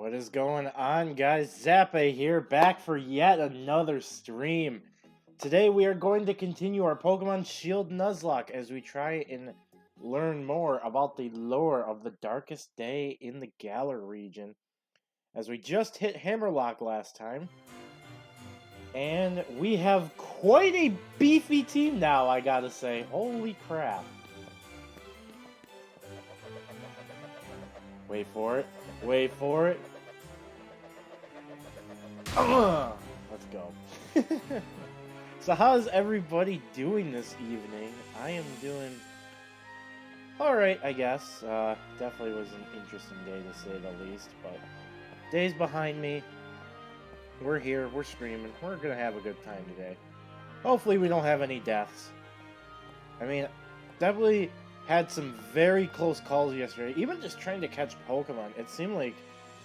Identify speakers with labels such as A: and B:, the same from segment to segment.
A: What is going on, guys? Zappa here, back for yet another stream. Today we are going to continue our Pokemon Shield Nuzlocke as we try and learn more about the lore of the darkest day in the Galar region. As we just hit Hammerlocke last time. And we have quite a beefy team now, I gotta say. Holy crap. Wait for it. Wait for it. Let's go. So how's everybody doing this evening? I am doing alright, I guess. Definitely was an interesting day to say the least, but day's behind me. We're here, we're streaming, we're gonna have a good time today. Hopefully we don't have any deaths. I mean, definitely had some very close calls yesterday. Even just trying to catch Pokemon, it seemed like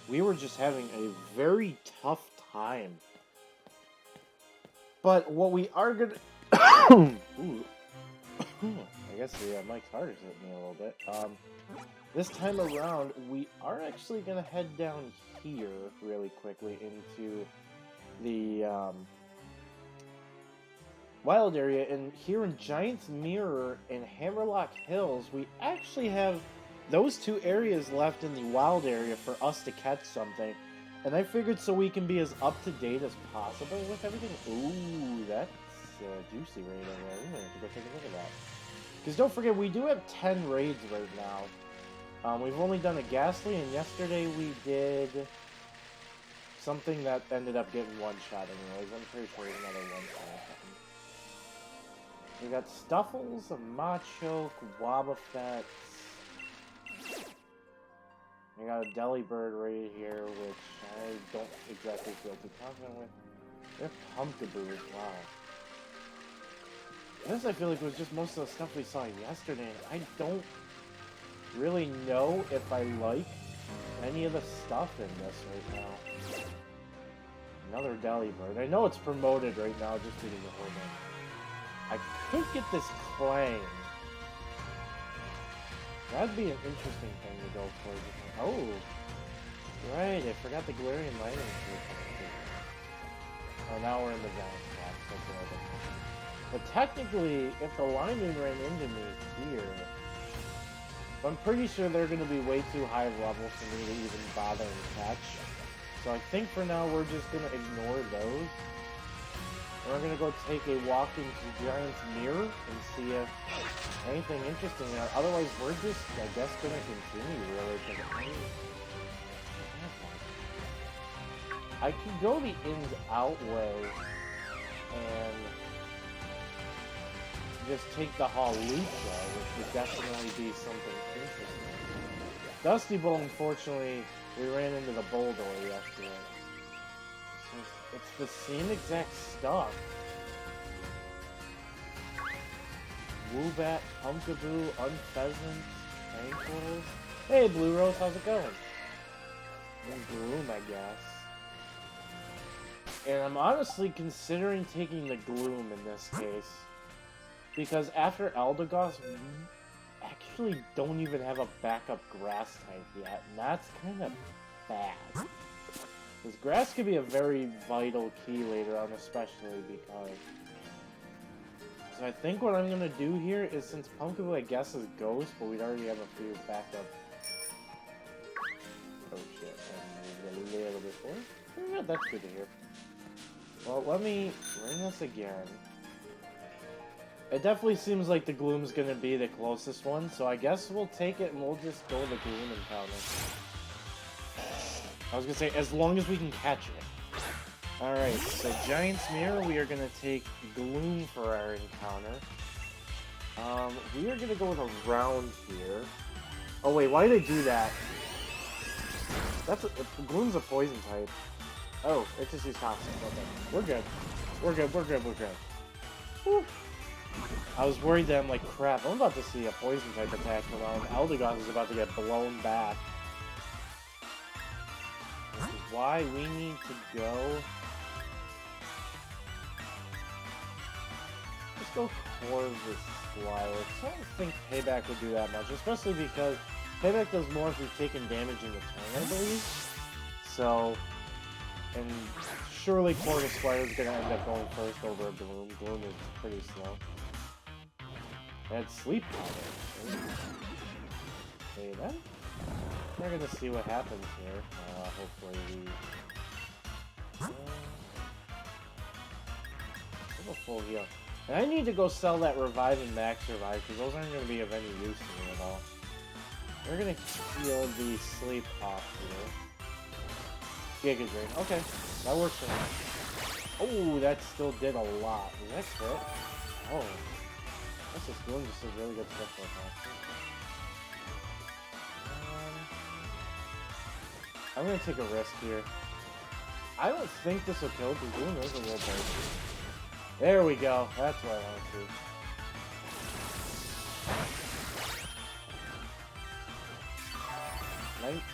A: we were just having a very tough time. But what we are gonna... Ooh. I guess the mic's harder hit me a little bit. This time around, we are actually gonna head down here really quickly into the wild area, and here in Giant's Mirror and Hammerlocke Hills, we actually have those two areas left in the wild area for us to catch something. And I figured so we can be as up to date as possible with everything. Ooh, that's juicy right over there. We're gonna have to go take a look at that. Because don't forget, we do have 10 raids right now. We've only done a Ghastly, and yesterday we did something that ended up getting one shot anyways. I'm pretty sure there's another one shot. We got Stuffles, a Machoke, Wobbuffet. We got a Delibird right here, which I don't exactly feel too confident with. We have Pumpkaboos, wow. This I feel like was just most of the stuff we saw yesterday, and I don't really know if I like any of the stuff in this right now. Another Delibird. I know it's promoted right now just due to the whole thing. I could get this Clang. That'd be an interesting thing to go for. Oh! Right, I forgot the Galarian Lightning. Oh, now we're in the Giant Box. That's what I think. But technically, if the Lightning ran into me here, I'm pretty sure they're going to be way too high level for me to even bother and catch. So I think for now we're just going to ignore those. And we're going to go take a walk into Giant's Mirror and see if anything interesting there. Otherwise, we're just, I guess, going to continue, really. I could go the ins-out way and just take the Hawlucha, which would definitely be something interesting. Dusty Bowl, unfortunately, we ran into the Bulldor yesterday. So it's the same exact stuff. Woobat, Pumpkaboo, Unpheasant, Ankles. Hey, Blue Rose, how's it going? And Gloom, I guess. And I'm honestly considering taking the Gloom in this case. Because after Eldegoss, we actually don't even have a backup Grass type yet. And that's kind of bad. Because Grass could be a very vital key later on, especially because... So I think what I'm going to do here is, since Pumpkaboo I guess is Ghost, but we'd already have a few backup... Oh shit, and we a little bit more? Yeah, that's good to hear. Well, let me ring this again. It definitely seems like the Gloom's gonna be the closest one, so I guess we'll take it and we'll just go the Gloom encounter. I was gonna say, as long as we can catch it. Alright, so Giant's Mirror, we are gonna take Gloom for our encounter. We are gonna go with around here. Oh wait, why did I do that? Gloom's a poison type. Oh, it just used toxic. Okay. We're good. We're good, we're good, we're good. Whew. I was worried that I'm like, crap, I'm about to see a poison type attack come on. Eldegoss is about to get blown back. This is why we need to go... Let's go Corvus Flyer. I don't think Payback would do that much, especially because Payback does more if we've taken damage in the turn, I believe. so... And surely Corvus is gonna end up going first over a Gloom. Gloom is pretty slow. And Sleep Powder. Okay, then. We're gonna see what happens here. Hopefully we... a full heal. And I need to go sell that Revive and Max Revive, because those aren't gonna be of any use to me at all. We're gonna heal the Sleep off here. Giga Drain. Okay, that works for me. Oh, that still did a lot. Was that crit? Oh. This is doing just a really good stuff right now. I'm gonna take a risk here. I don't think this will kill, because Gloom is a little bit. There we go. That's what I want to see.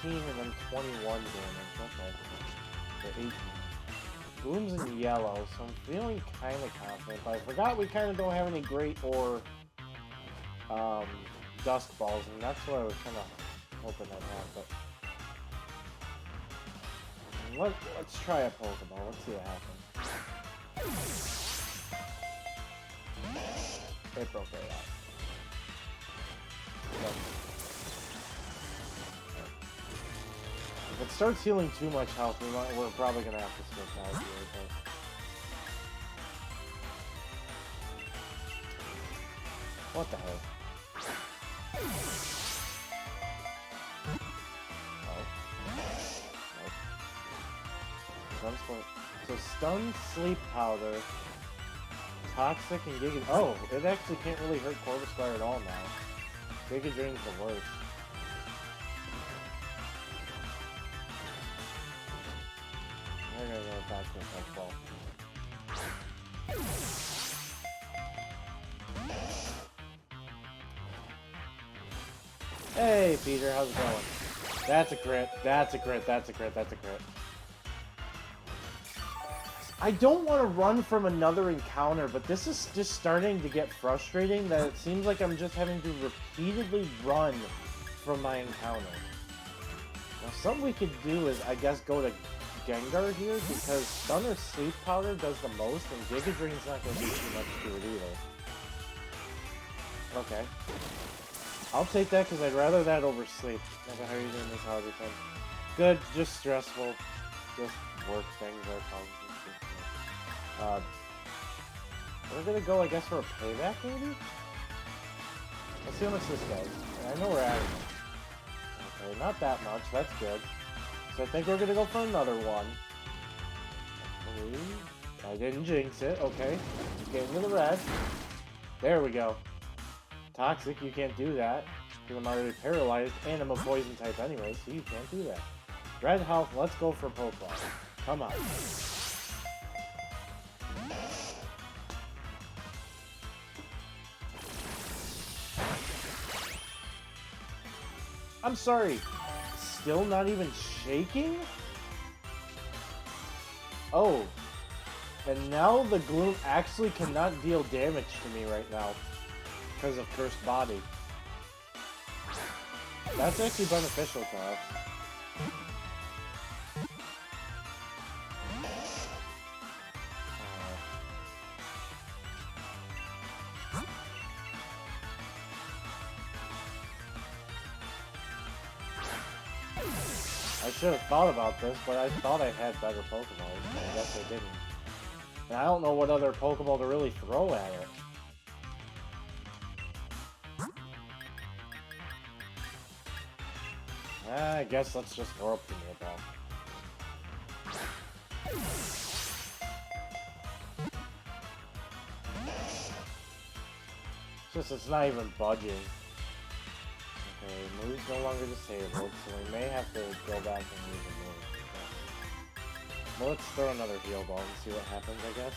A: $19 and then 21 damage. Okay. For 18. Gloom's in yellow, so I'm feeling kind of confident. But I forgot we kind of don't have any great or dusk balls, and that's what I was kind of hoping I'd have. But let's try a Pokeball. Let's see what happens. It broke right out. If it starts healing too much health, we're probably gonna have to switch out here. But... what the hell? Oh. Nope. So Stun, Sleep Powder, Toxic, and Giga... oh, it actually can't really hurt Corvus at all now. Giga Drain's the worst. We're gonna go back to this ball. Hey, Peter, how's it going? That's a crit. That's a crit. That's a crit. That's a crit. I don't want to run from another encounter, but this is just starting to get frustrating that it seems like I'm just having to repeatedly run from my encounter. Now, something we could do is, I guess, go to Gengar here, because Stun or Sleep Powder does the most, and Giga Drain's not going to do too much to it either. Okay. I'll take that, because I'd rather that over Sleep. How are you doing this holiday time? Good, just stressful. Just work things are probably. We're gonna go, I guess, for a payback, maybe? Let's see how much this does. I know we're adding it. Okay, not that much, that's good. So I think we're gonna go for another one. I didn't jinx it, okay. Getting to the red. There we go. Toxic, you can't do that. Because I'm already paralyzed, and I'm a poison type anyway, so you can't do that. Red health, let's go for Pokemon. Come on. I'm sorry, still not even shaking? Oh, and now the Gloom actually cannot deal damage to me right now because of Cursed Body. That's actually beneficial to us. I should have thought about this, but I thought I had better Pokeballs, but I guess I didn't. And I don't know what other Pokeball to really throw at it. I guess let's just throw up the Ball. It's not even budging. Okay, move's no longer disabled, so we may have to go back and use a move. Okay. Well, let's throw another heal ball and see what happens, I guess.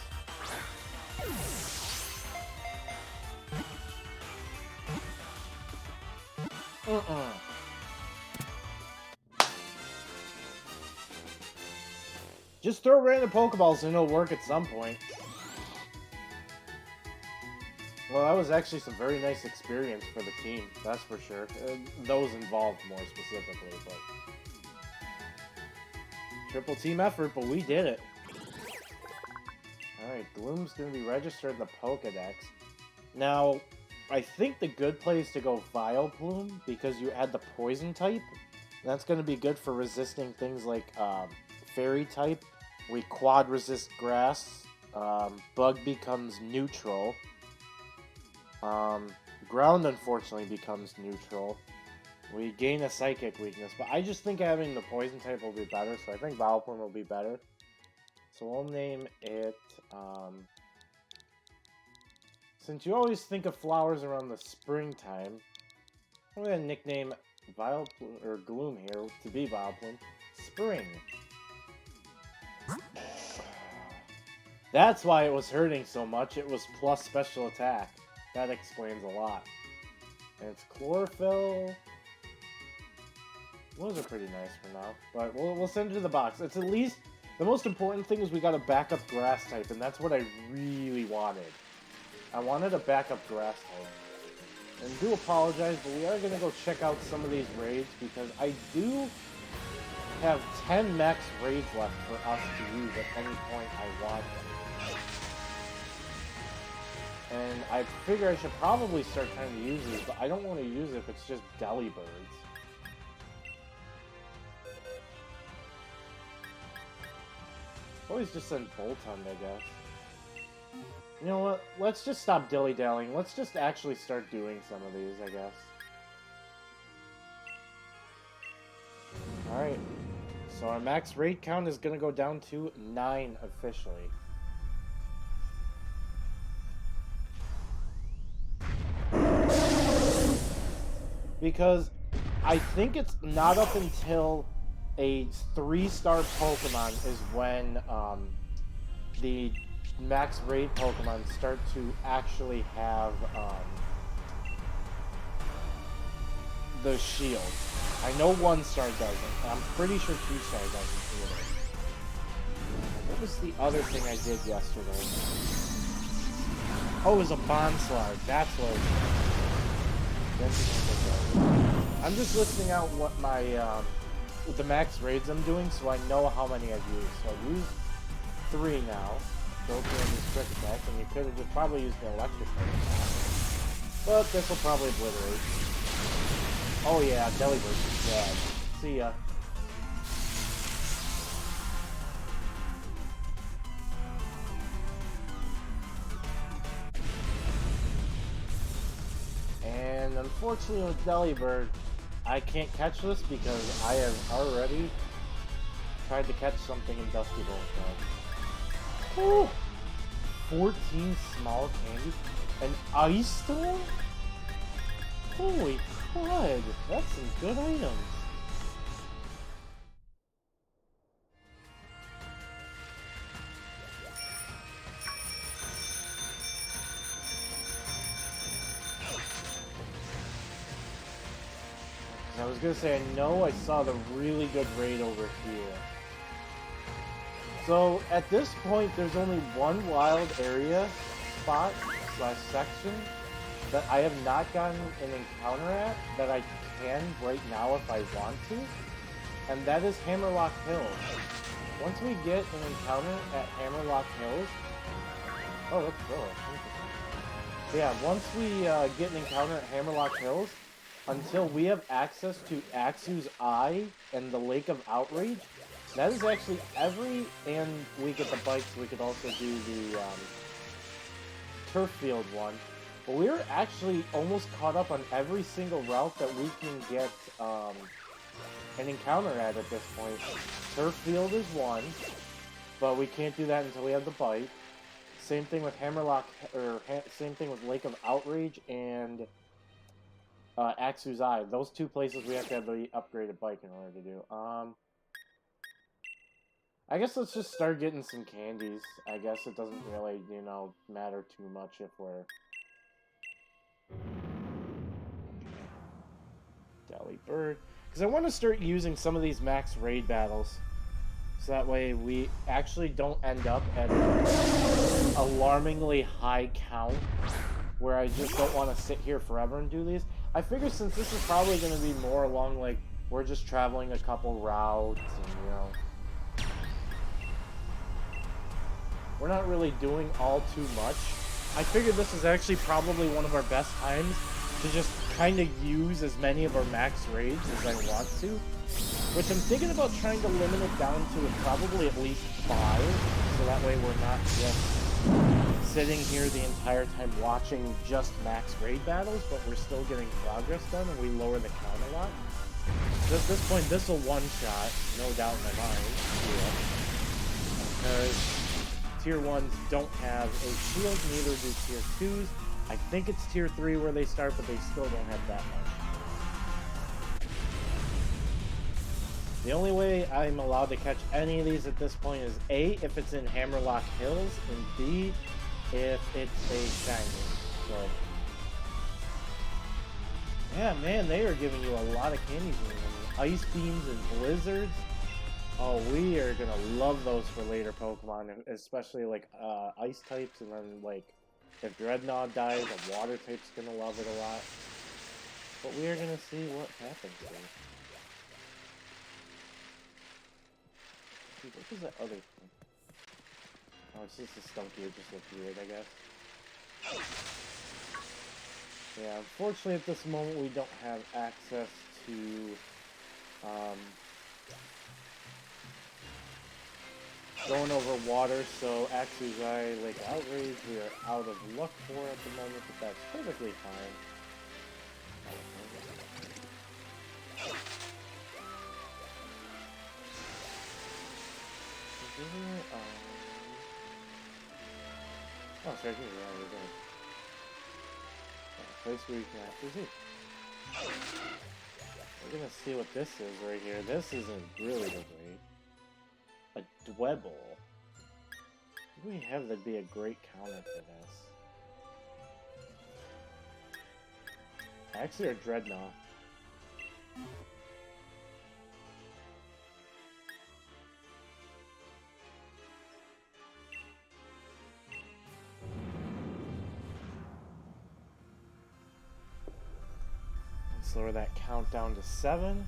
A: Just throw random Pokeballs and it'll work at some point. Well, that was actually some very nice experience for the team, that's for sure. Those involved more specifically, but... Triple team effort, but we did it. Alright, Gloom's gonna be registered in the Pokedex. Now, I think the good play is to go Vileplume, because you add the Poison type. That's gonna be good for resisting things like Fairy type. We quad resist Grass. Bug becomes neutral. Ground, unfortunately, becomes neutral. We gain a Psychic weakness, but I just think having the Poison type will be better, so I think Vileplume will be better. So we'll name it, since you always think of flowers around the springtime, I'm gonna nickname Vileplume, or Gloom here, to be Vileplume, Spring. That's why it was hurting so much, it was plus special attack. That explains a lot. And it's Chlorophyll. Those are pretty nice for now, but we'll send it to the box. It's at least, the most important thing is we got a backup Grass type, and that's what I really wanted. I wanted a backup Grass type. And do apologize, but we are going to go check out some of these raids, because I do have 10 max raids left for us to use at any point I want them. And I figure I should probably start trying to use these, but I don't want to use it if it's just Delibirds. Always just send Boltund, I guess. You know what? Let's just stop dilly-dallying. Let's just actually start doing some of these, I guess. Alright. So our max raid count is going to go down to 9 officially. Because I think it's not up until a 3-star Pokemon is when the max raid Pokemon start to actually have the shield. I know 1-star doesn't. I'm pretty sure 2-star doesn't either. What was the other thing I did yesterday? Oh, it was a Bonslar. That's what it was. I'm just listing out what my with the max raids I'm doing, so I know how many I've used. So I've used 3 now. Built in this quick attack, and you could have just probably used the electric attack. But this will probably obliterate. Oh yeah, Delibird is dead. See ya. And unfortunately with Delibird, I can't catch this because I have already tried to catch something in Dusty Bolt. Ooh! 14 small candies? An Ice Storm? Holy crud! That's some good items. I was gonna say, I know I saw the really good raid over here. So, at this point, there's only one wild area spot / section that I have not gotten an encounter at that I can right now if I want to, and that is Hammerlocke Hills. Once we get an encounter at Hammerlocke Hills, oh, that's cool. Yeah, once we get an encounter at Hammerlocke Hills, until we have access to Axu's Eye and the Lake of Outrage, that is actually and we get the bikes, we could also do the turf field one. But we're actually almost caught up on every single route that we can get an encounter at this point. Turf field is one, but we can't do that until we have the bike. Same thing with Hammerlocke, or same thing with Lake of Outrage and Axu's Eye. Those 2 places we have to have the upgraded bike in order to do. I guess let's just start getting some candies. I guess it doesn't really, you know, matter too much if we're... Delibird. Because I want to start using some of these max raid battles. So that way we actually don't end up at an alarmingly high count where I just don't want to sit here forever and do these. I figure since this is probably going to be more along, like, we're just traveling a couple routes and, you know... we're not really doing all too much. I figured this is actually probably one of our best times to just kind of use as many of our max raids as I want to. Which I'm thinking about trying to limit it down to probably at least 5, so that way we're not just sitting here the entire time watching just max raid battles, but we're still getting progress done and we lower the count a lot. So at this point, this will one-shot, no doubt in my mind, because Tier 1s don't have a shield, neither do Tier 2s. I think it's Tier 3 where they start, but they still don't have that much. The only way I'm allowed to catch any of these at this point is A, if it's in Hammerlocke Hills, and B, if it's a shiny. So, yeah, man, they are giving you a lot of candies. Ice beams and blizzards. Oh, we are gonna love those for later Pokemon, especially like ice types, and then like if Dreadnought dies, a water type's gonna love it a lot. But we are gonna see what happens here. Dude, what was that other thing? Oh, it's just a Stunky that just looked weird, I guess. Yeah, unfortunately at this moment we don't have access to going over water, so Axuzai Lake Outrage we are out of luck for at the moment, but that's perfectly fine. Oh, sorry, here we are, we're good. Place where you can actually see. We're gonna see what this is right here. This isn't really the great. A Dwebble. What do we have that'd be a great counter for this? Actually, a Dreadnought. Let's lower that count down to 7.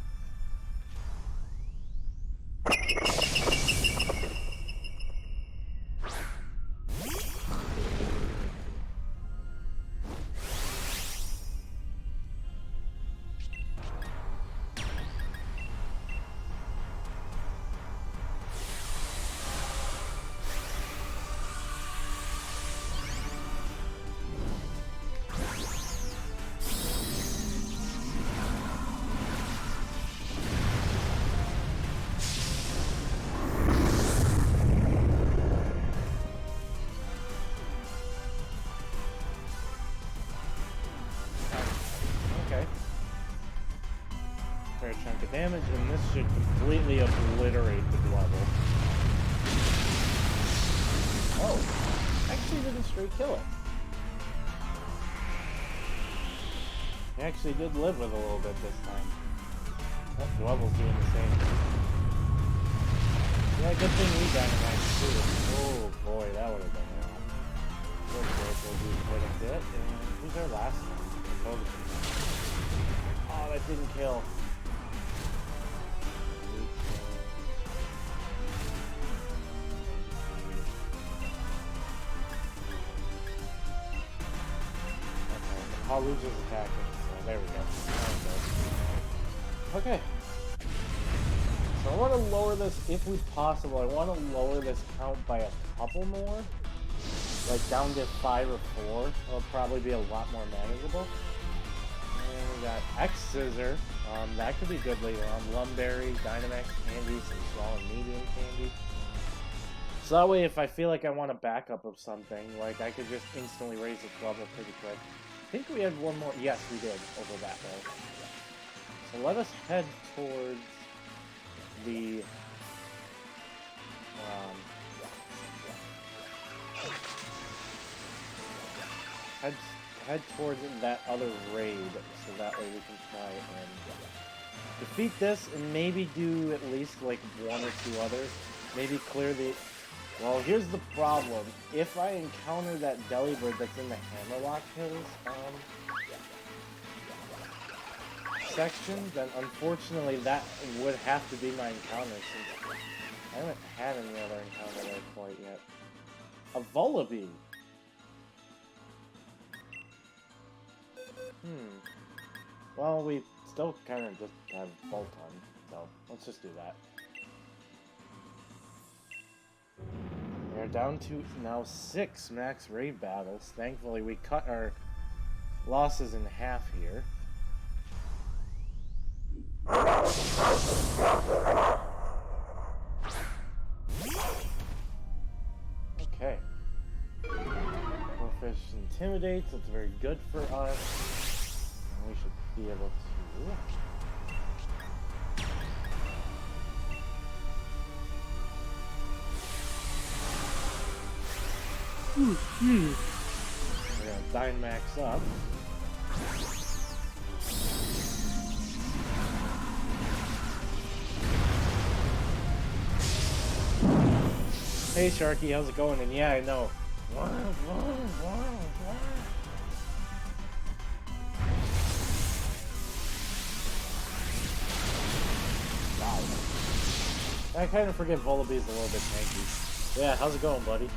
A: Fair chunk of damage, and this should completely obliterate the Dwebble. Oh, actually didn't straight kill it. He actually did live with a little bit this time. That Dwebble's doing the same. Yeah, good thing we Dynamax too. Oh boy, that would have been it. We'll do quite a bit, and who's our last one? Oh, that didn't kill. Haluja's attacking, so there we go. Okay. So I want to lower this, if we possible, I want to lower this count by a couple more. Like down to 5 or 4. It'll probably be a lot more manageable. And we got X-Scissor. That could be good later on. Lumberry, Dynamax Candy, some small and medium candy. So that way if I feel like I want a backup of something, like I could just instantly raise its level pretty quick. I think we had one more. Yes, we did over that way. So let us head towards the head towards that other raid, so that way we can try and defeat this and maybe do at least like 1 or 2 others. Maybe clear the. Well, here's the problem. If I encounter that Delibird that's in the Hammerlocke Hills section, then unfortunately that would have to be my encounter since I haven't had any other encounter there quite yet. A Volibee. Well, we still kind of just have Volton, so let's just do that. We're down to now 6 max raid battles. Thankfully, we cut our losses in half here. Okay. Bullfish intimidates. That's very good for us. And we should be able to... We're gonna Dynamax up. Hey Sharky, how's it going? And yeah, I know. Wow. I kind of forget Volibee's a little bit tanky. Yeah, how's it going, buddy?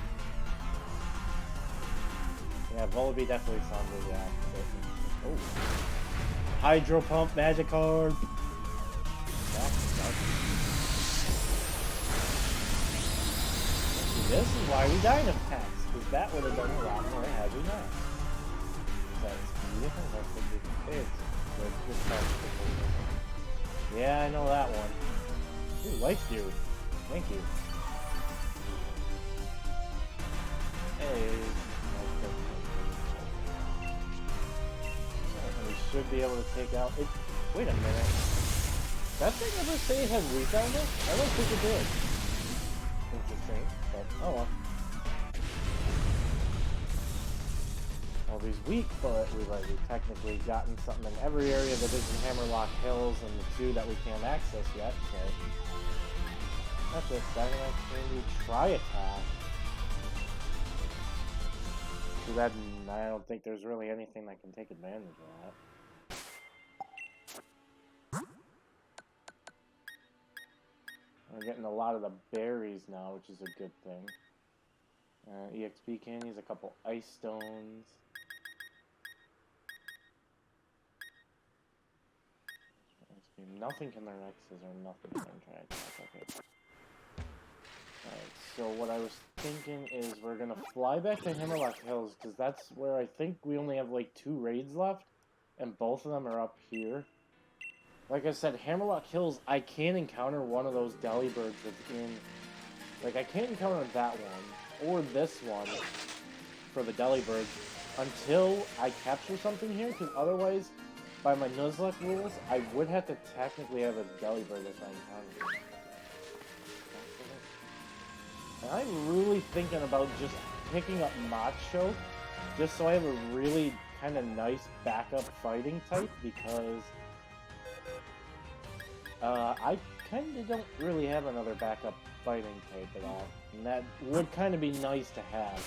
A: Yeah, Volibee definitely sounds really active. Oh. Hydro Pump, Magikarp. This is why we Dynamax, because that would have done a lot more had we not. Yeah, I know that one. Ooh, Life Dew. Thank you. Hey. We should be able to take out it. Wait a minute. That thing ever say it had weak armor? I don't think it did. Interesting, but oh well. Well, he's weak, but we've technically gotten something in every area that isn't Hammerlocke Hills and the 2 that we can't access yet, so. That's it. Dynamax Candy, Try Attack. Too bad I don't think there's really anything that can take advantage of that. We're getting a lot of the berries now, which is a good thing. EXP candies, a couple ice stones. Nothing can learn X's or nothing can learn try attack. Okay. Alright, so what I was thinking is we're gonna fly back to Hammerlocke Hills, because that's where I think we only have like 2 raids left, and both of them are up here. Like I said, Hammerlocke Hills, I can't encounter one of those Delibirds within... Like, I can't encounter that one, or this one, for the Delibirds, until I capture something here, because otherwise, by my Nuzlocke rules, I would have to technically have a Delibird if I encounter it. And I'm really thinking about just picking up Machoke, just so I have a really kind of nice backup fighting type, because... I kind of don't really have another backup fighting type at all, and that would kind of be nice to have.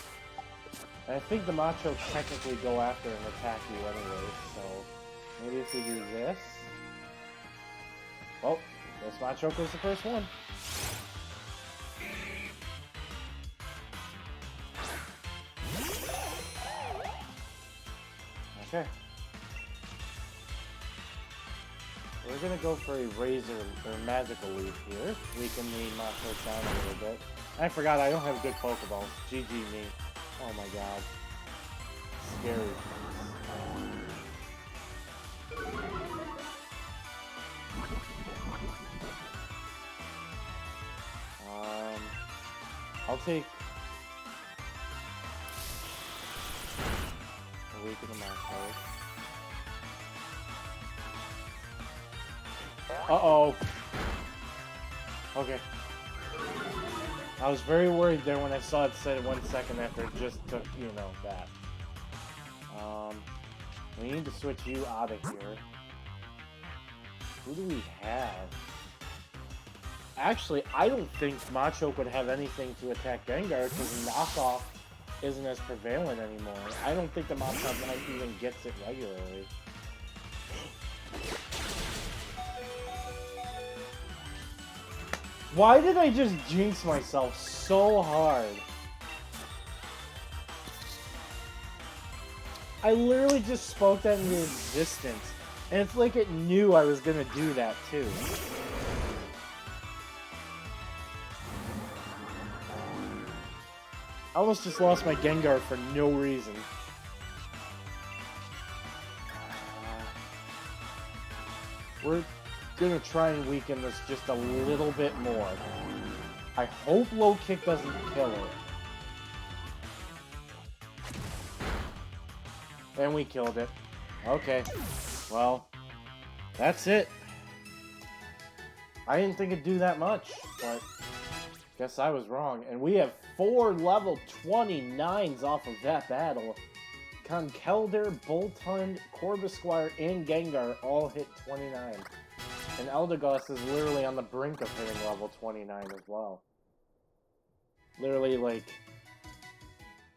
A: And I think the Machoke technically go after and attack you anyway, so maybe if we do this... Well, this Machoke was the first one. Okay. We're gonna go for a Razor or Magical Leaf here, weaken the Machoke down a little bit. I forgot I don't have good Pokeballs. GG me. Oh my god. Scary. I'll take a weaken the Machoke. Uh-oh. Okay. I was very worried there when I saw it said 1 second after it just took, you know, that. We need to switch you out of here. Who do we have? Actually, I don't think Machoke would have anything to attack Gengar because knockoff isn't as prevalent anymore. I don't think the Machoke even gets it regularly. Why did I just jinx myself so hard? I literally just spoke that into existence. And it's like it knew I was gonna do that too. I almost just lost my Gengar for no reason. We're gonna try and weaken this just a little bit more. I hope low kick doesn't kill it. And we killed it. Okay. Well, that's it. I didn't think it'd do that much, but guess I was wrong. And we have 4 level 29s off of that battle. Conkeldurr, Boltund, Corvisquire, and Gengar all hit 29. And Eldegoss is literally on the brink of hitting level 29 as well. Literally, like,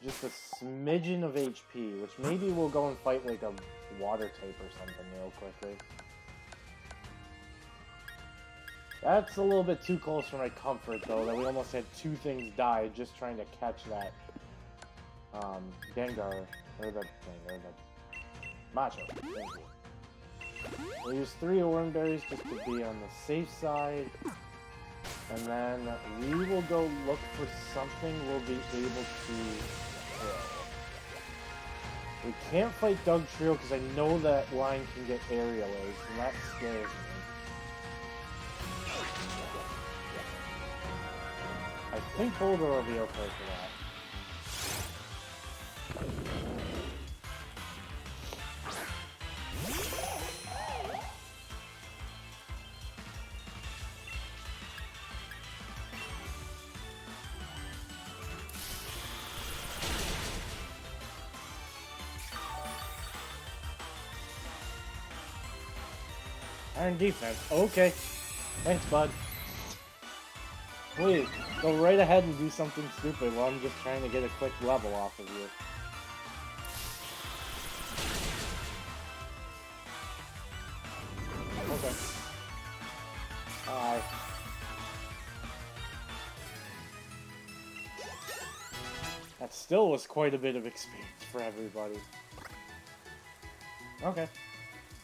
A: just a smidgen of HP, which maybe we'll go and fight, like, a water type or something real quickly. That's a little bit too close for my comfort, though, that we almost had 2 things die just trying to catch that, Gengar, or the Macho. Thank you. We'll use 3 Oran Berries just to be on the safe side. And then we will go look for something we'll be able to kill. We can't fight Dugtrio because I know that line can get aerial ace, and that scares me. I think Boulder will be okay for that. Iron defense. Okay. Thanks, bud. Please, go right ahead and do something stupid while I'm just trying to get a quick level off of you. Okay. Alright. That still was quite a bit of experience for everybody. Okay.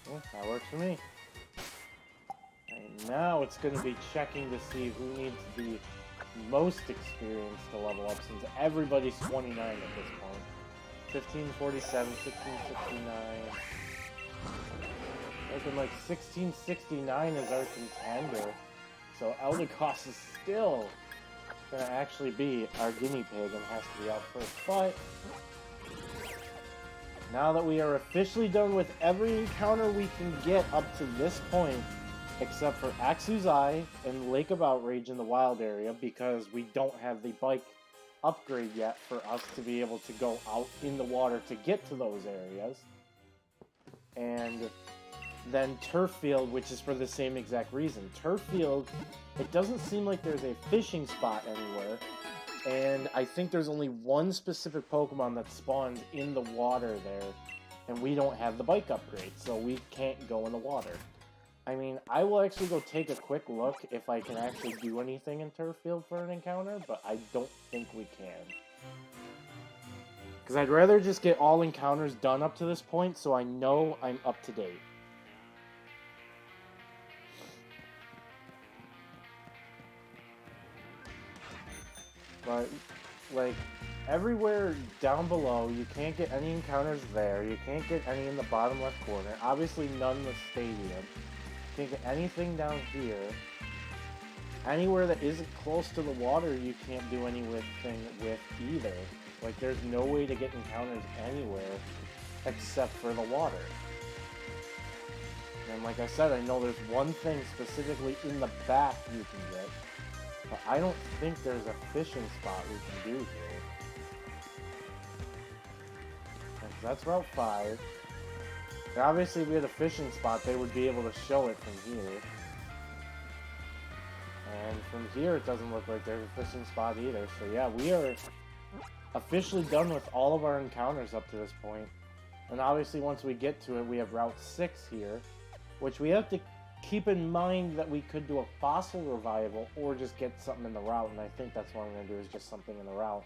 A: Well, that works for me. And now it's going to be checking to see who needs the most experience to level up, since everybody's 29 at this point. 1547, 1669. Looking like 1669 is our contender. So Eldegoss is still going to actually be our guinea pig and has to be out first. But now that we are officially done with every encounter we can get up to this point, except for Axu's Eye and Lake of Outrage in the wild area, because we don't have the bike upgrade yet for us to be able to go out in the water to get to those areas. And then Turf Field, which is for the same exact reason. Turf Field, it doesn't seem like there's a fishing spot anywhere, and I think there's only one specific Pokemon that spawns in the water there, and we don't have the bike upgrade, so we can't go in the water. I mean, I will actually go take a quick look if I can actually do anything in Turf Field for an encounter, but I don't think we can. Because I'd rather just get all encounters done up to this point so I know I'm up to date. But, like, everywhere down below, you can't get any encounters there. You can't get any in the bottom left corner. Obviously, none in the stadium. Can't get anything down here. Anywhere that isn't close to the water, you can't do anything with either. Like, there's no way to get encounters anywhere except for the water. And like I said, I know there's one thing specifically in the back you can get, but I don't think there's a fishing spot we can do here. That's Route 5. And obviously, if we had a fishing spot, they would be able to show it from here. And from here, it doesn't look like there's a fishing spot either. So yeah, we are officially done with all of our encounters up to this point. And obviously, once we get to it, we have Route 6 here, which we have to keep in mind that we could do a fossil revival or just get something in the route. And I think that's what I'm going to do, is just something in the route.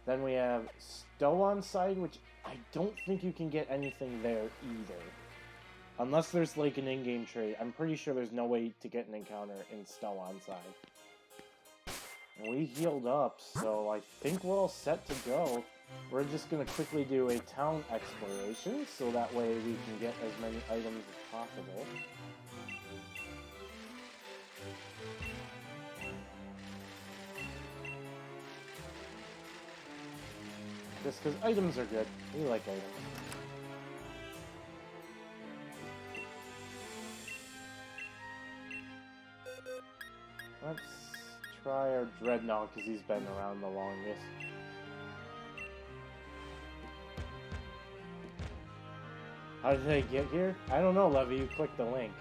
A: Then we have Stow on side, which I don't think you can get anything there either. Unless there's like an in-game trade. I'm pretty sure there's no way to get an encounter in Stow on side. And we healed up, so I think we're all set to go. We're just going to quickly do a town exploration, so that way we can get as many items as possible. Just because items are good. We like items. Let's try our Dreadnought, because he's been around the longest. How did I get here? I don't know, Levy. You clicked the link.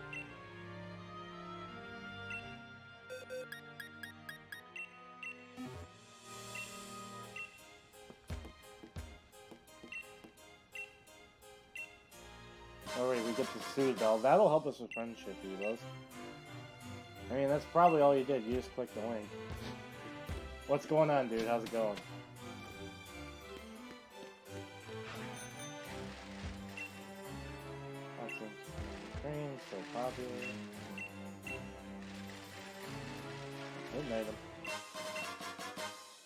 A: Alright, we get the Soothe-Bell. That'll help us with friendship, Evos. I mean, that's probably all you did. You just clicked the link. What's going on, dude? How's it going? Train, so popular. Hidden item.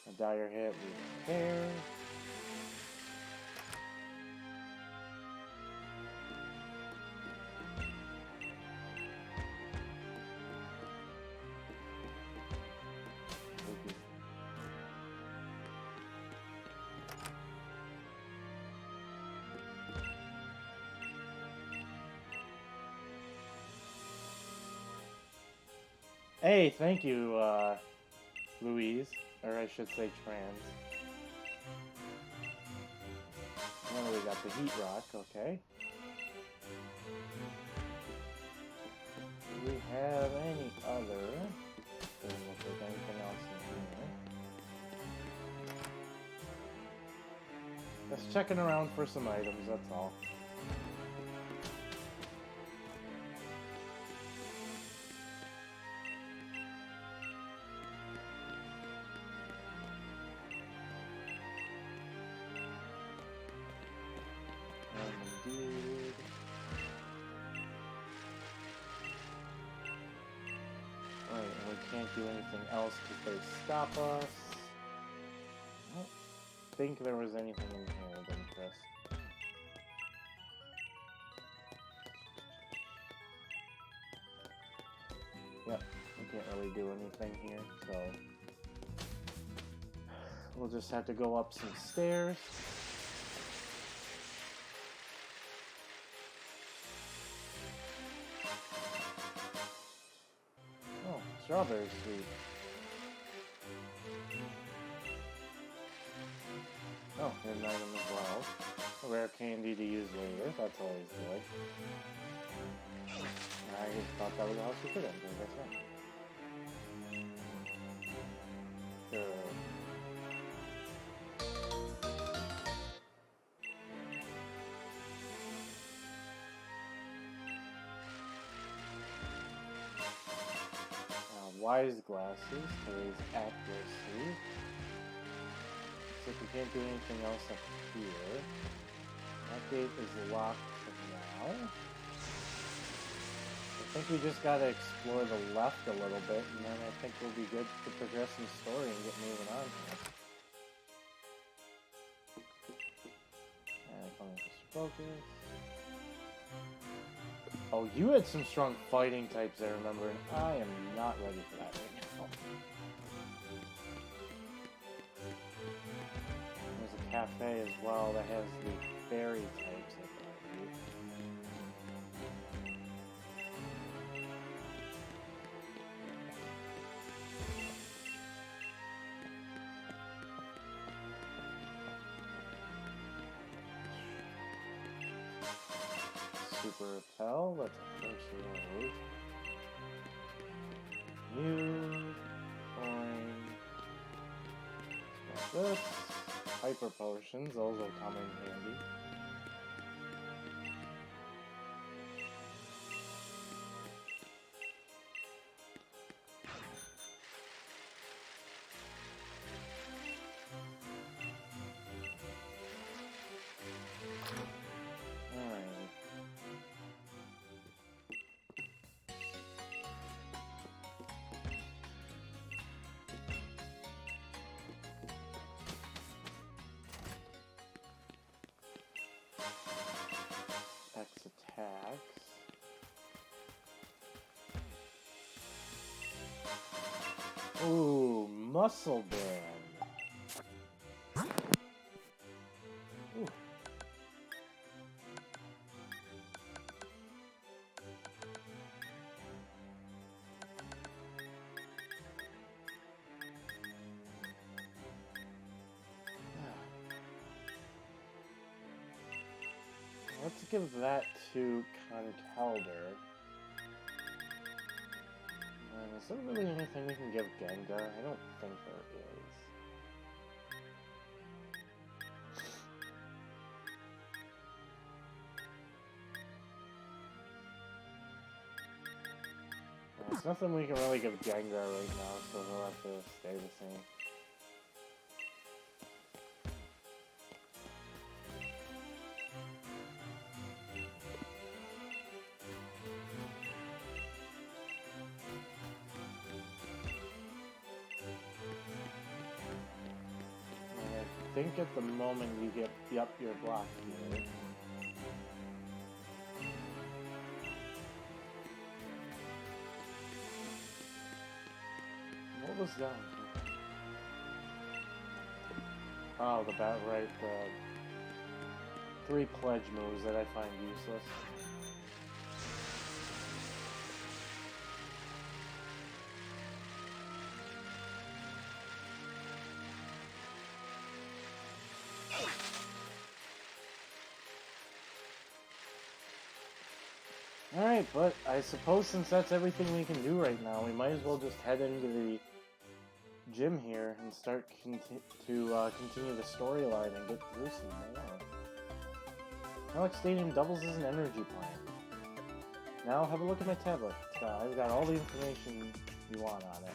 A: A dire hit, we repair. Hey, thank you, Louise. Or I should say trans. Now we got the Heat Rock, okay. Do we have any other? Doesn't look like anything else in here. Just checking around for some items, that's all. Can't do anything else because they stop us. I don't think there was anything in here of interest. Yep, we can't really do anything here, so we'll just have to go up some stairs. Strawberry sweet. Oh, an item as well. A rare candy to use later. That's always good. I thought that was the house we could enter. I guess not. Good. Wise glasses to raise accuracy. Looks like we can't do anything else up here. That gate is locked for now. I think we just gotta explore the left a little bit, and then I think we'll be good to progress in the story and get moving on here. And coming to focus. Oh, you had some strong fighting types, I remember, and I am not ready for that right now. There's a cafe as well that has the fairy types, I believe. Super Hotel, let's first load. New coin. Like this. Hyper potions, those will come in handy. muscle band. Ooh. Let's give that to Calder. Is there really anything we can give Gengar? I don't think there is. There's nothing we can really give Gengar right now, so he'll have to stay the same. I think at the moment you get your block here. What was that? Oh, the bat, right, the 3 pledge moves that I find useless. Alright, but I suppose since that's everything we can do right now, we might as well just head into the gym here and start continue the storyline and get through some more. Hammerlocke Stadium doubles as an energy plant. Now have a look at my tablet. I've got all the information you want on it.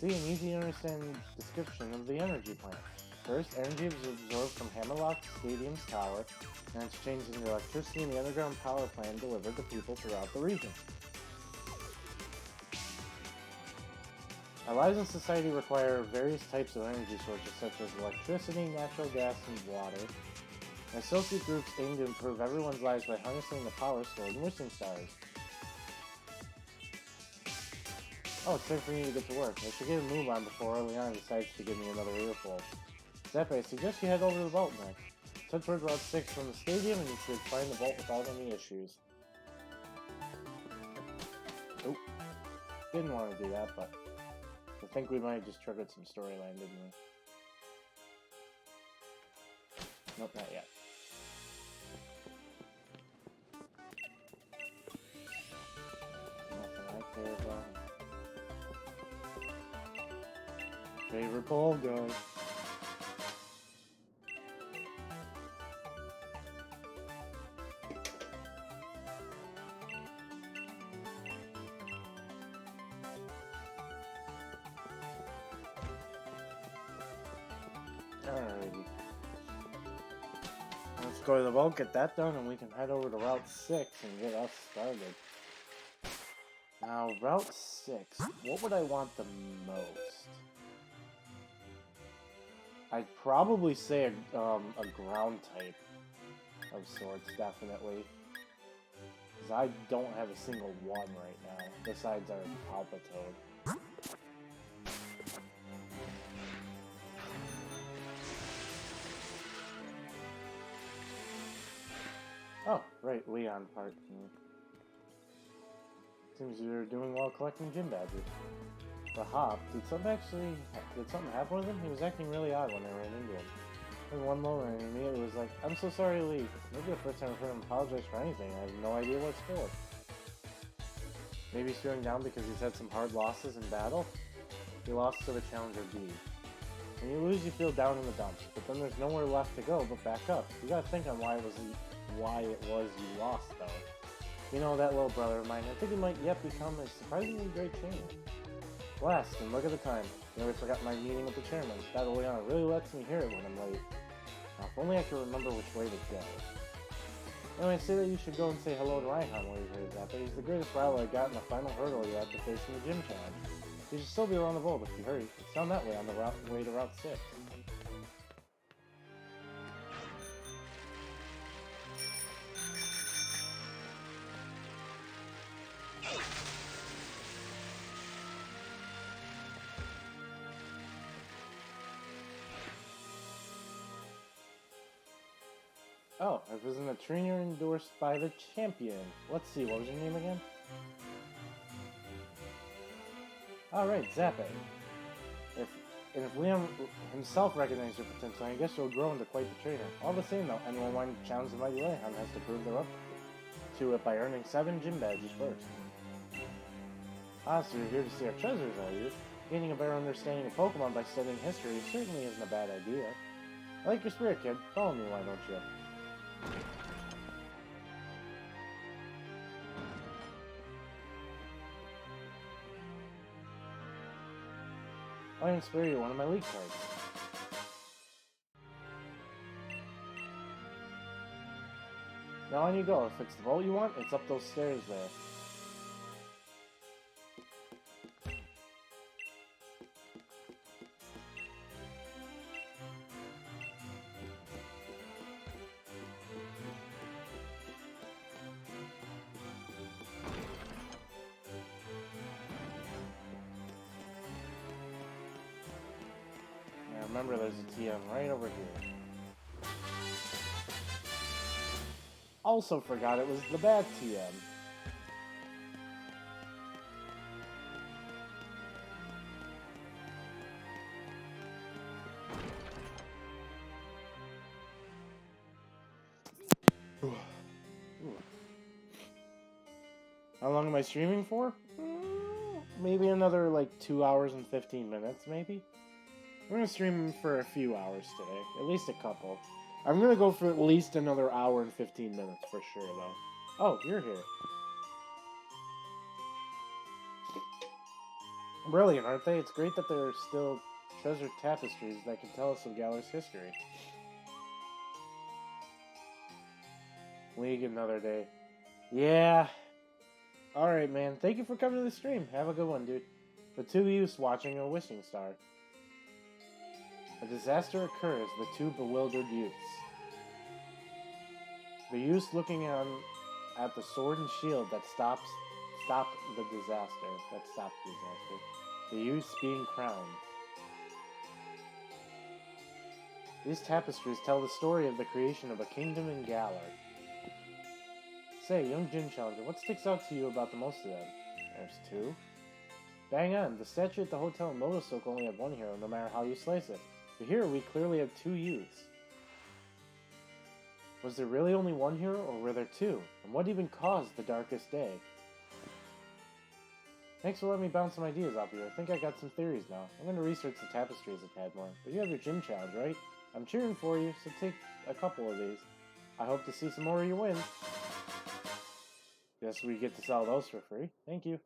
A: See an easy to understand description of the energy plant. First, energy is absorbed from Hammerlocke Stadium's tower, and it's changed into electricity in the underground power plant delivered to people throughout the region. Our lives in society require various types of energy sources such as electricity, natural gas, and water. And associate groups aim to improve everyone's lives by harnessing the power stored in wishing stars. Oh, it's time for me to get to work. I should get a move on before Leon decides to give me another earful. Zeppe, I suggest you head over to the vault next. Head toward Route 6 from the stadium and you should find the vault without any issues. Oop. Didn't want to do that, but I think we might have just triggered some storyline, didn't we? Nope, not yet. Nothing I care about. Favorite ball guy. Alrighty. Let's go to the vault, get that done, and we can head over to Route 6 and get us started. Now, Route 6, what would I want the most? I'd probably say a ground type of sorts, definitely. Because I don't have a single one right now, besides our Palpitoad. Oh, right, Leon part. Seems you're doing well collecting gym badges. The Hop, did something happen with him? He was acting really odd when I ran into him. In one moment, and immediately was like, I'm so sorry to leave. Maybe the first time I've heard him apologize for anything. I have no idea what's for. Maybe he's feeling down because he's had some hard losses in battle? He lost to the Challenger B. When you lose, you feel down in the dumps, but then there's nowhere left to go but back up. You gotta think on why it was you lost, though. You know, that little brother of mine, I think he might yet become a surprisingly great trainer. Blast, and look at the time. I nearly forgot my meeting with the chairman. That Leon really lets me hear it when I'm late. Now, if only I could remember which way to go. Anyway, say that you should go and say hello to Raihan while you're here, Zappa. He's the greatest rival I got in the final hurdle you have to face in the gym challenge. You should still be around the vault if you hurry. It's down that way on the way to Route 6. Oh, I was in a trainer endorsed by the champion. Let's see, what was your name again? Alright, Zappe. If Liam himself recognized your potential, I guess you'll grow into quite the trainer. All the same though, anyone wanting to challenge the mighty Layhan has to prove they're up to it by earning 7 gym badges first. Ah, so you're here to see our treasures, are you? Gaining a better understanding of Pokemon by studying history certainly isn't a bad idea. I like your spirit, kid. Follow me, why don't you? I can spare you one of my league cards. Now on you go. If it's the vault you want, it's up those stairs there. Remember, there's a TM right over here. Also forgot it was the bad TM. How long am I streaming for? Maybe another like 2 hours and 15 minutes, maybe? I'm gonna stream for a few hours today. At least a couple. I'm gonna go for at least another hour and 15 minutes for sure, though. Oh, you're here. Brilliant, aren't they? It's great that there are still treasure tapestries that can tell us of Galar's history. League another day. Yeah. Alright, man. Thank you for coming to the stream. Have a good one, dude. The two youths watching a wishing star. A disaster occurs, the two bewildered youths. The youths looking at the sword and shield that stopped the disaster. The youths being crowned. These tapestries tell the story of the creation of a kingdom in Galar. Say, young gym challenger, what sticks out to you about the most of them? There's two. Bang on, the statue at the hotel in Motosoke only had one hero, no matter how you slice it. But here we clearly have two youths. Was there really only one hero, or were there two? And what even caused the darkest day? Thanks for letting me bounce some ideas off you. I think I got some theories now. I'm going to research the tapestries a tad more. But you have your gym challenge, right? I'm cheering for you, so take a couple of these. I hope to see some more of your wins. Guess we get to sell those for free. Thank you.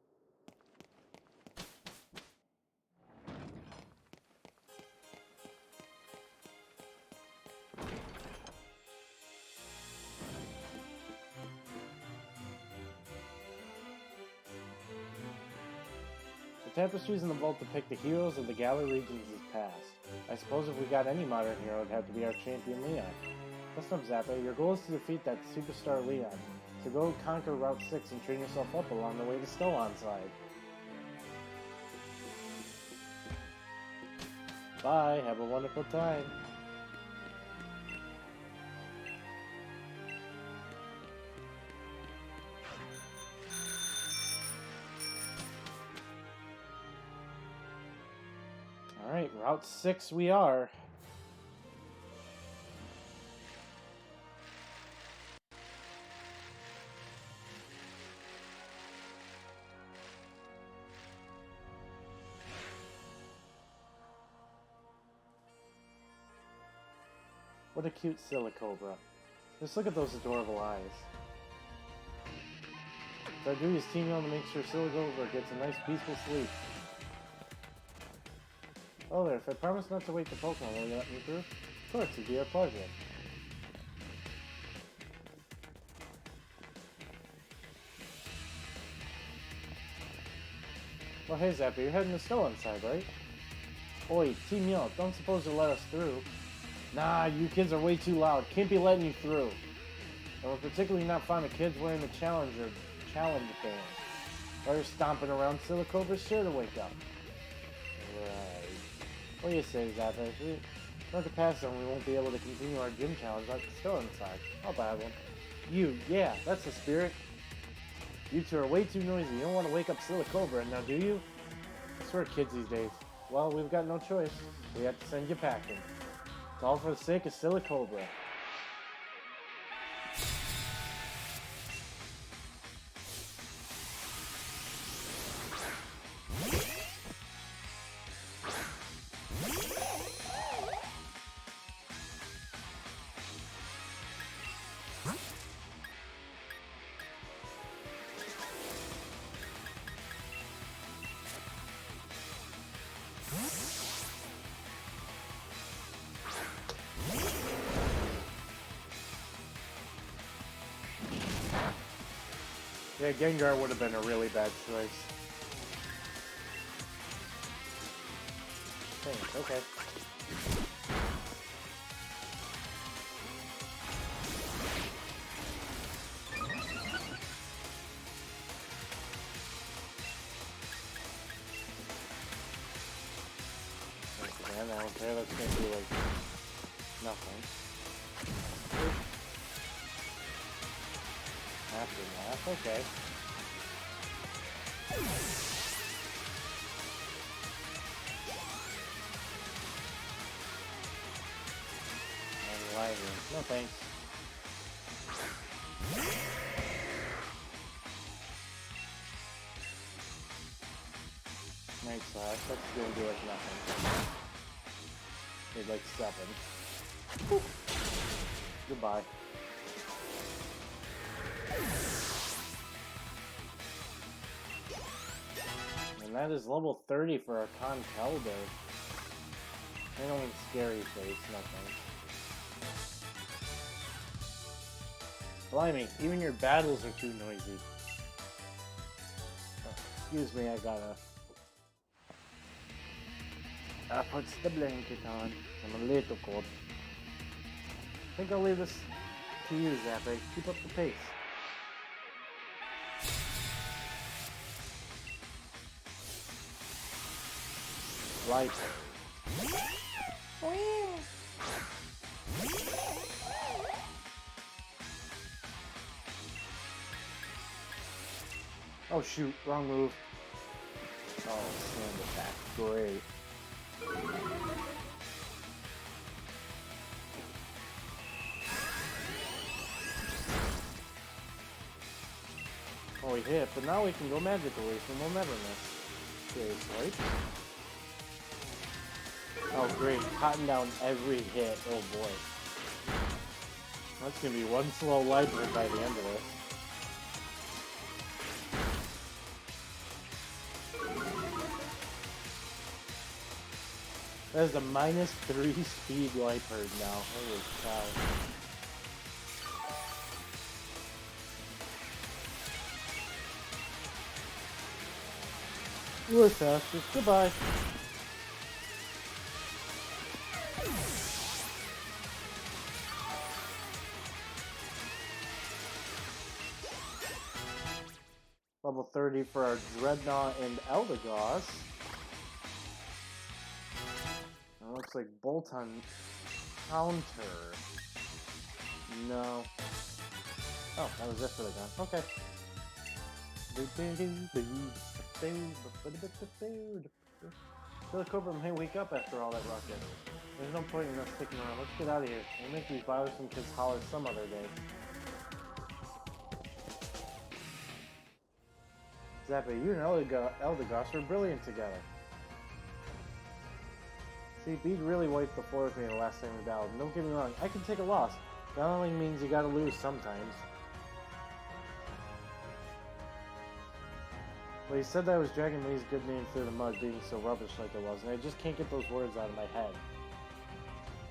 A: The tapestries in the vault depict the heroes of the Galar regions' past. I suppose if we got any modern hero, it'd have to be our champion Leon. Listen up, Zappe. Your goal is to defeat that superstar Leon. So go conquer Route 6 and train yourself up along the way to Stolonside. Bye, have a wonderful time. Alright, Route 6 we are. What a cute Silicobra. Just look at those adorable eyes. So I do his team on to make sure Silicobra gets a nice peaceful sleep. Oh there, if I promise not to wake the Pokemon, will you let me through? Of course, it'd be a pleasure. Well hey Zappe, you're heading to Stolonside, right? Oi, Team Yell, don't suppose you'll let us through. Nah, you kids are way too loud. Can't be letting you through. And we're particularly not fond of kids wearing the challenge band. While you're stomping around, Silicobra's sure to wake up. Right. What do you say, Zappe? Not to pass them, we won't be able to continue our gym challenge. I'm still inside. I'll buy one. You, yeah, that's the spirit. You two are way too noisy. You don't want to wake up Silicobra now, do you? I swear kids these days. Well, we've got no choice. We have to send you packing. It's all for the sake of Silicobra. Yeah, Gengar would have been a really bad choice. Thanks, okay. Again, I don't care, that's gonna be like nothing. Aftermath, okay. And lightning. No thanks. Night Slash, that's gonna do like nothing. Did like 7. Whew. Goodbye. And that is level 30 for our Conkeldurr. They don't mean scary face, nothing. Blimey, even your battles are too noisy. Oh, excuse me, I gotta... I put the blanket on. I'm a little cold. I think I'll leave this to you, Zappe. Keep up the pace. Light. Oh shoot, wrong move. Oh, sand attack. Great. Oh, we hit, but now we can go magical leaf and we'll never miss. Seriously. Oh great, cotton down every hit. Oh boy. That's gonna be one slow light burn by the end of this. That is a -3 speed light bird now. Holy cow. We're faster. Goodbye. Level 30 for our Dreadnought and Eldegoss. It looks like Bolton counter. No. Oh, that was it for the gun. Okay. Silicobra may wake up after all that ruckus. There's no point in us sticking around. Let's get out of here. We'll make these bothersome kids holler some other day. Zappe, you and Eldegoss were brilliant together. See, Bede really wiped the floor with me the last time we battled. Don't get me wrong, I can take a loss. That only means you gotta lose sometimes. Well, he said that I was dragging Lee's good name through the mud, being so rubbish like it was, and I just can't get those words out of my head.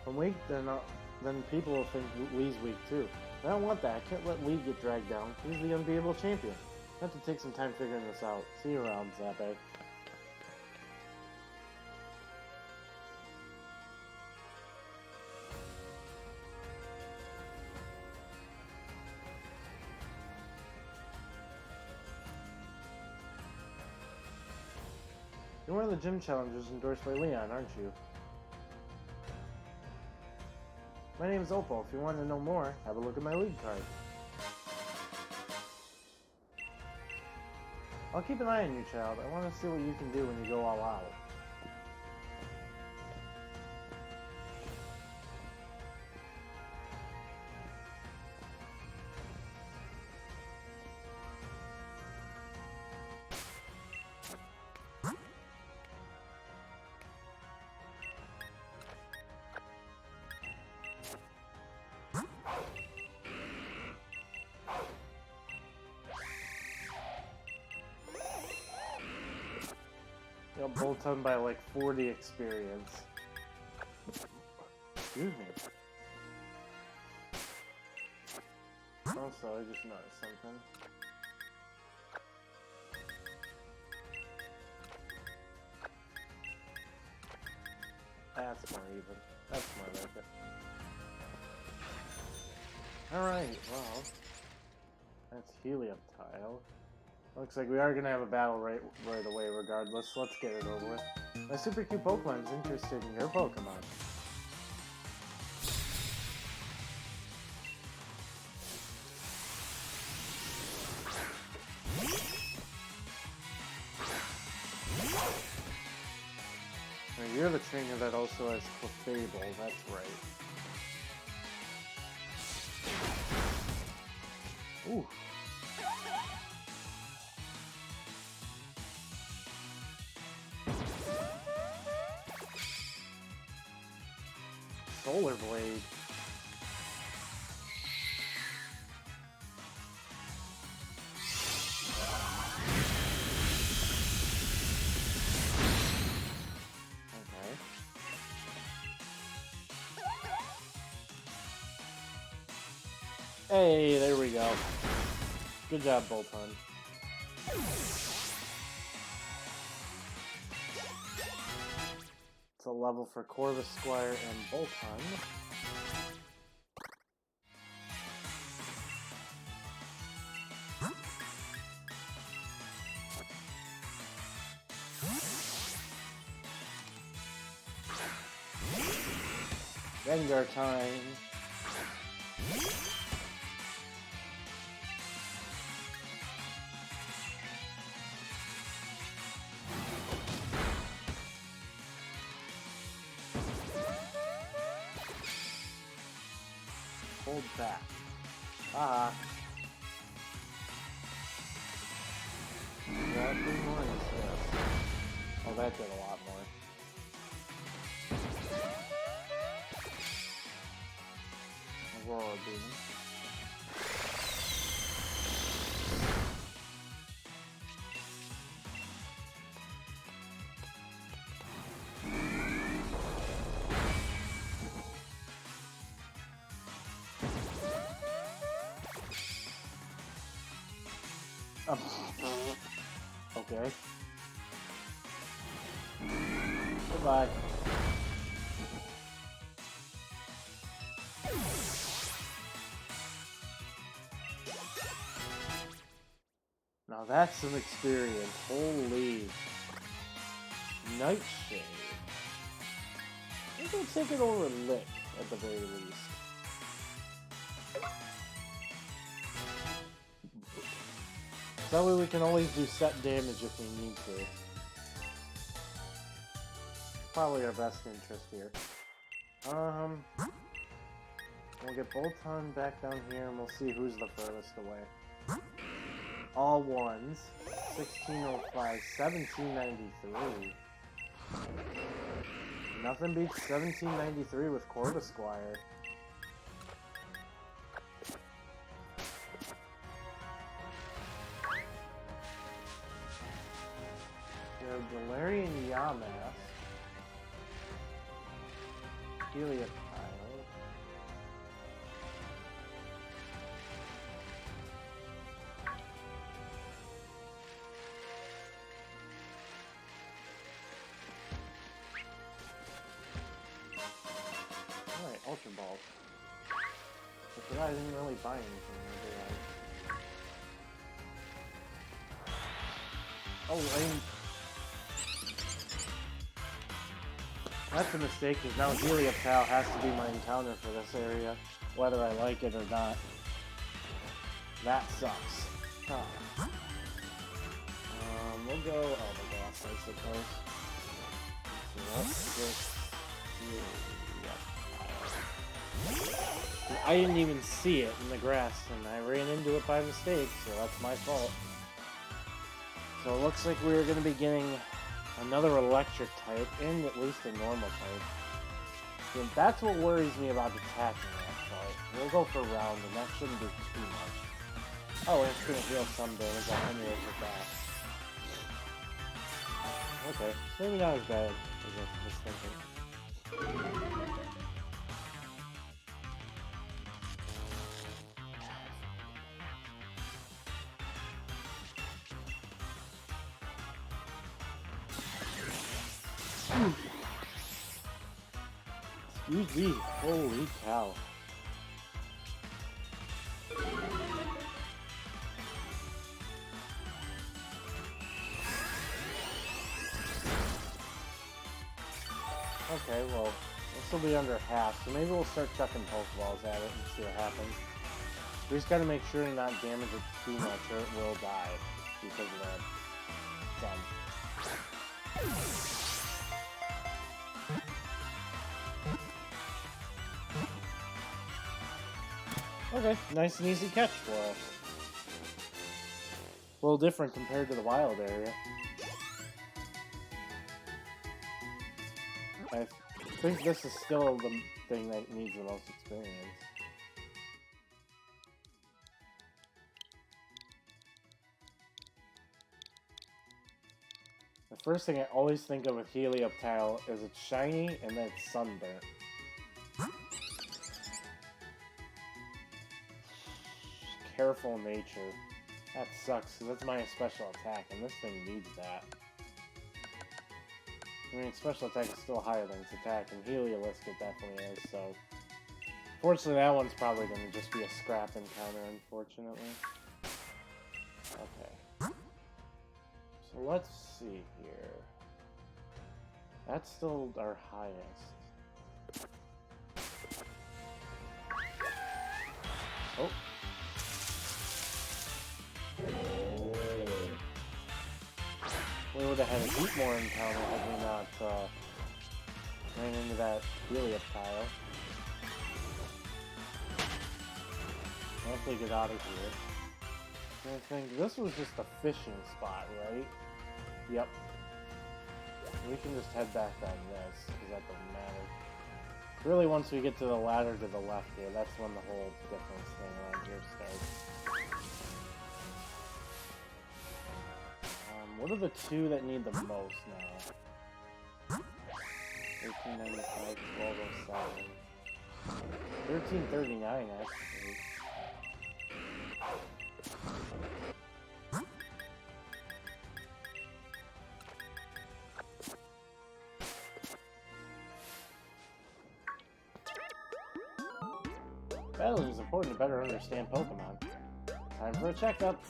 A: If I'm weak, then people will think Lee's weak too. I don't want that. I can't let Lee get dragged down. He's the unbeatable champion. I have to take some time figuring this out. See you around, Zappe. You're one of the gym challengers endorsed by Leon, aren't you? My name is Opal. If you want to know more, have a look at my league card. I'll keep an eye on you, child. I want to see what you can do when you go all out. Got Bolton by like 40 experience. Excuse me. Also, I just noticed something. That's more even. That's more like it. Alright, well. That's Helium Tile. Looks like we are going to have a battle right away regardless. Let's get it over with. My super cute Pokemon is interested in your Pokemon. Now, you're the trainer that also has Clefable, that's right. Ooh. Solar Blade. Okay. Hey, there we go. Good job, Bolton. It's a level for Corvus Squire and Bolton. Rengar time. Hold back. Ah. That did more than this. Oh, that did a lot more. Aurora Beam. Okay. Goodbye. Now that's some experience. Holy. Nightshade. We're gonna take it over Lick at the very least. That way we can always do set damage if we need to. Probably our best interest here. We'll get Bolton back down here and we'll see who's the furthest away. All ones. 1605, 1793. Nothing beats 1793 with Corvus Squire. Galarian Yamask, Helioptile, alright, Ultra Ball. But I didn't really buy anything, did I? Oh, That's a mistake, because now Helioptile has to be my encounter for this area, whether I like it or not. That sucks. Huh. We'll go... Oh, the boss, I suppose. So what's this? Yep. I didn't even see it in the grass, and I ran into it by mistake, so that's my fault. So it looks like we're going to be getting another electric type, and at least a normal type. And that's what worries me about attacking that fight. We'll go for round, and that shouldn't do too much. Oh, and it's going to heal some damage on anyways with that. Okay, so maybe not as bad as I was thinking. Excuse me, holy cow. Okay, well, this will be under half, so maybe we'll start chucking Pokeballs at it and see what happens. We just gotta make sure to not damage it too much or it will die because of that. Done. Okay, nice and easy catch for us. A little different compared to the wild area. I think this is still the thing that needs the most experience. The first thing I always think of with Helioptile is it's shiny and then it's sunburnt. Careful nature. That sucks, because that's my special attack, and this thing needs that. I mean, special attack is still higher than its attack, and Heliolisk it definitely is, so... Fortunately, that one's probably going to just be a scrap encounter, unfortunately. Okay. So let's see here. That's still our highest. Oh. We would have had a heat more encounter had we not ran into that Helioptile. Hopefully get out of here. I think this was just a fishing spot, right? Yep. We can just head back on this, because that doesn't matter. Really, once we get to the ladder to the left here, that's when the whole difference thing around here starts. What are the two that need the most now? 1395, 1207. 1339, actually. Battling is important to better understand Pokemon. Time for a checkup.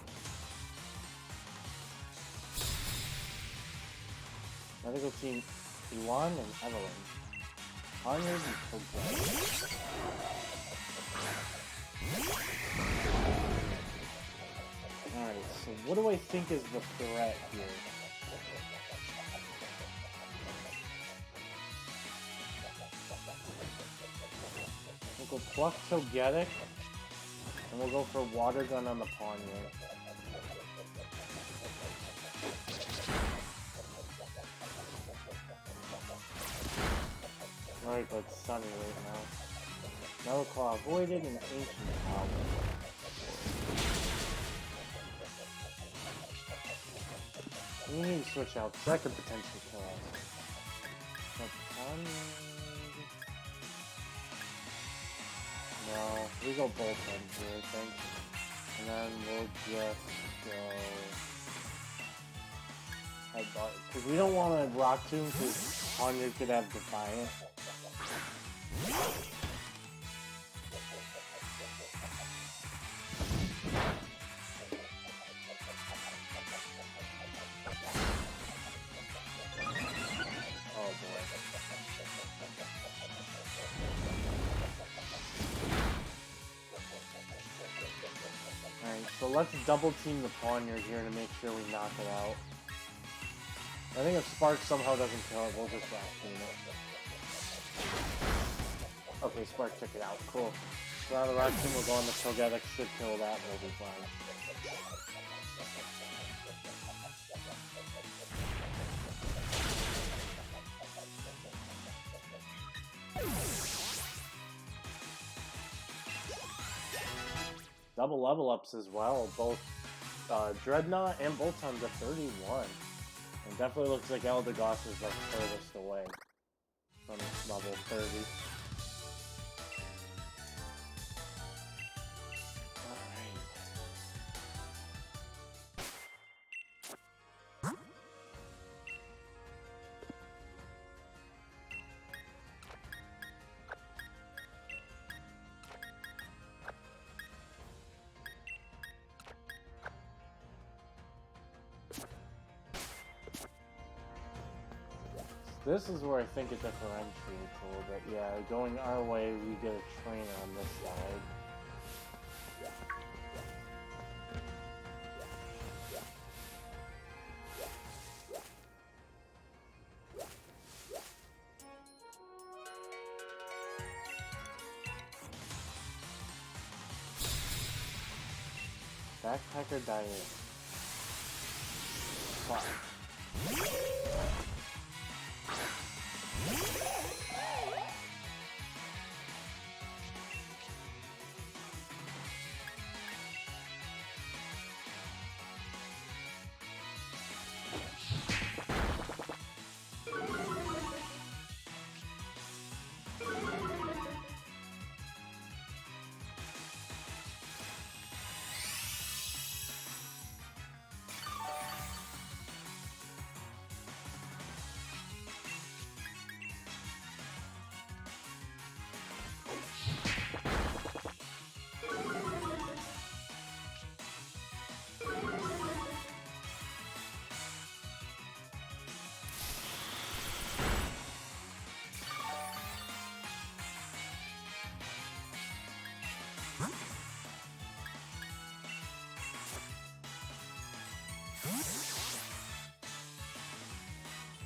A: Medical team Iwan and Evelyn. Honored and Pokemon. Alright, so what do I think is the threat here? We'll go Pluck Togetic, and we'll go for Water Gun on the Ponyo. Alright, but it's sunny right now. Metal Claw avoided and Ancient Power. We need to switch out, because that could potentially kill us. No, we go both ends here, I think. And then we'll just go... Headbutt. Because we don't want to Rock Tomb, because Ponyo could have Defiant. Oh boy. So let's double team the Pawniard here to make sure we knock it out. I think if Spark somehow doesn't kill it, we'll just back team it. Okay, Spark took it out. Cool. So now the Rock Team will go on the Togetic, should kill that, we'll be fine. Double level ups as well, both Dreadnought and Bolton to 31. And definitely looks like Eldegoss is the furthest away from level 30. This is where I think it differentiates a little bit. Yeah, going our way, we get a trainer on this side. Backpacker Diane. Fuck.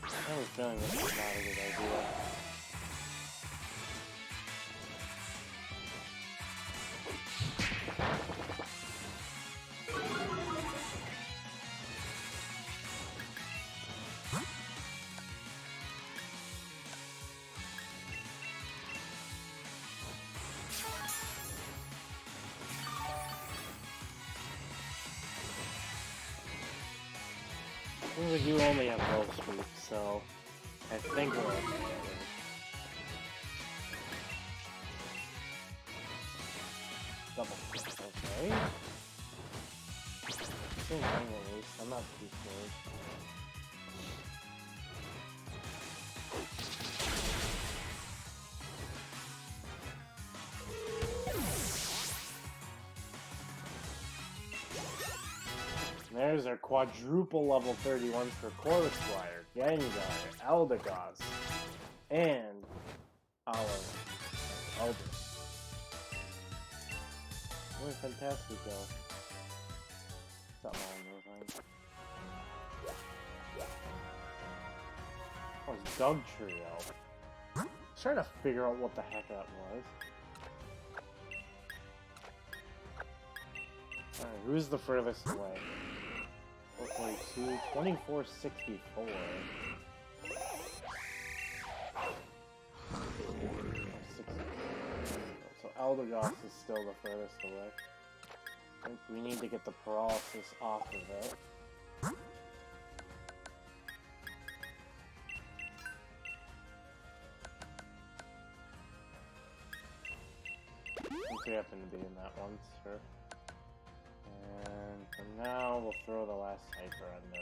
A: I have a feeling this is not a good idea. Seems like you only have low speed, so I think we're okay. Double. Okay. Same thing at least. I'm not too scared. There's our quadruple level 31 for Corvisquire, Gengar, Eldegoss, and our Elder. Really fantastic though. Something along those lines. Oh, it's Dugtrio. I was trying to figure out what the heck that was. Alright, who's the furthest away? 442, 2464. So Eldegoss is still the furthest away. I think we need to get the paralysis off of it. Since we happen to be in that one, sure. And for now, we'll throw the last hyper on the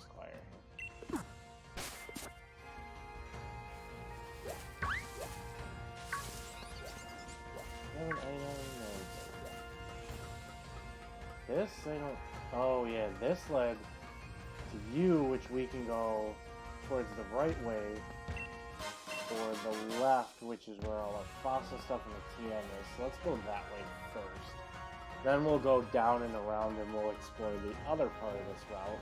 A: Squire here. This, I don't... Oh yeah, this led to you, which we can go towards the right way, or the left, which is where all the fossil stuff and the TM is. So let's go that way first. Then we'll go down and around and we'll explore the other part of this route.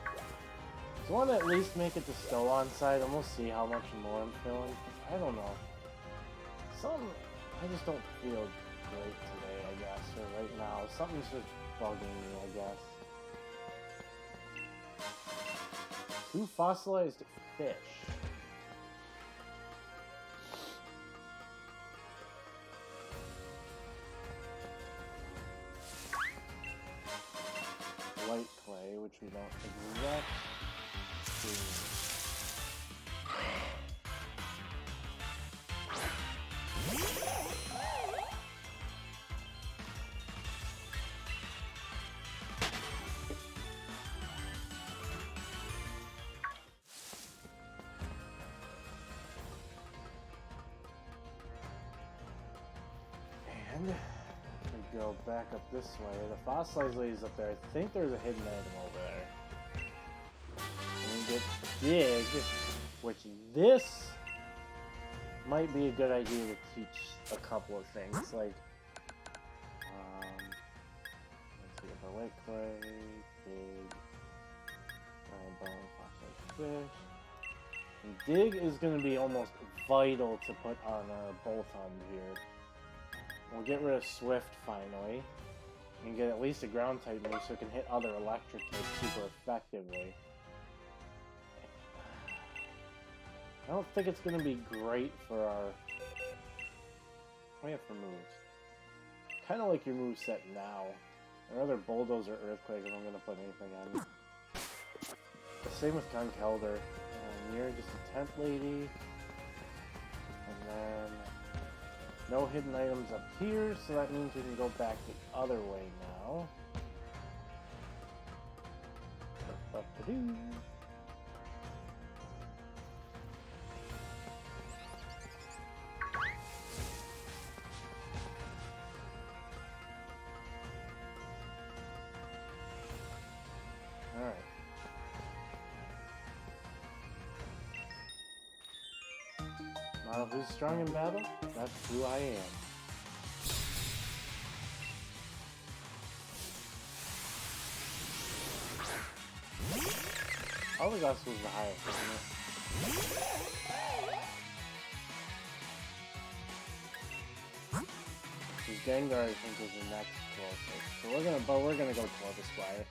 A: So I want to at least make it to Stolon side and we'll see how much more I'm feeling. I don't know. I just don't feel great today, I guess, or right now. Something's just bugging me, I guess. 2 fossilized fish. Light clay, which we don't exactly see. And we go back up this way. The fossilized lady's up there. I think there's a hidden item over there. And we get dig, which this might be a good idea to teach a couple of things. Like, let's see, if I light clay, dig, bone, fossilized fish. And dig is going to be almost vital to put on our bolt-on here. We'll get rid of Swift finally, and get at least a ground type move so it can hit other electric types super effectively. I don't think it's going to be great for our... What do we have for moves? Kind of like your moveset now. Or other Bulldozer or Earthquake if I'm going to put anything on. The same with Conkelder. You're just a tent lady. And then... no hidden items up here, so that means we can go back the other way now. Ba-ba-ba-doo. Alright. Not who's strong in battle? That's who I am. Albagoss was the highest, wasn't it? His Gengar, I think, was the next closest. So we're gonna go Corvusquire.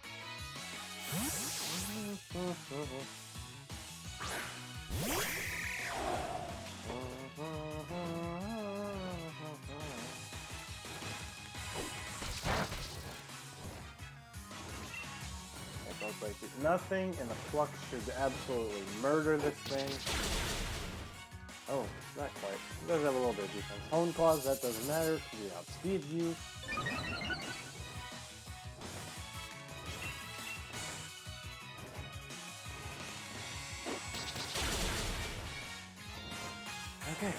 A: Nothing, and the Flux should absolutely murder this thing. Oh, not quite. It does have a little bit of defense. Hone Claws, that doesn't matter, because we outspeed you. Okay.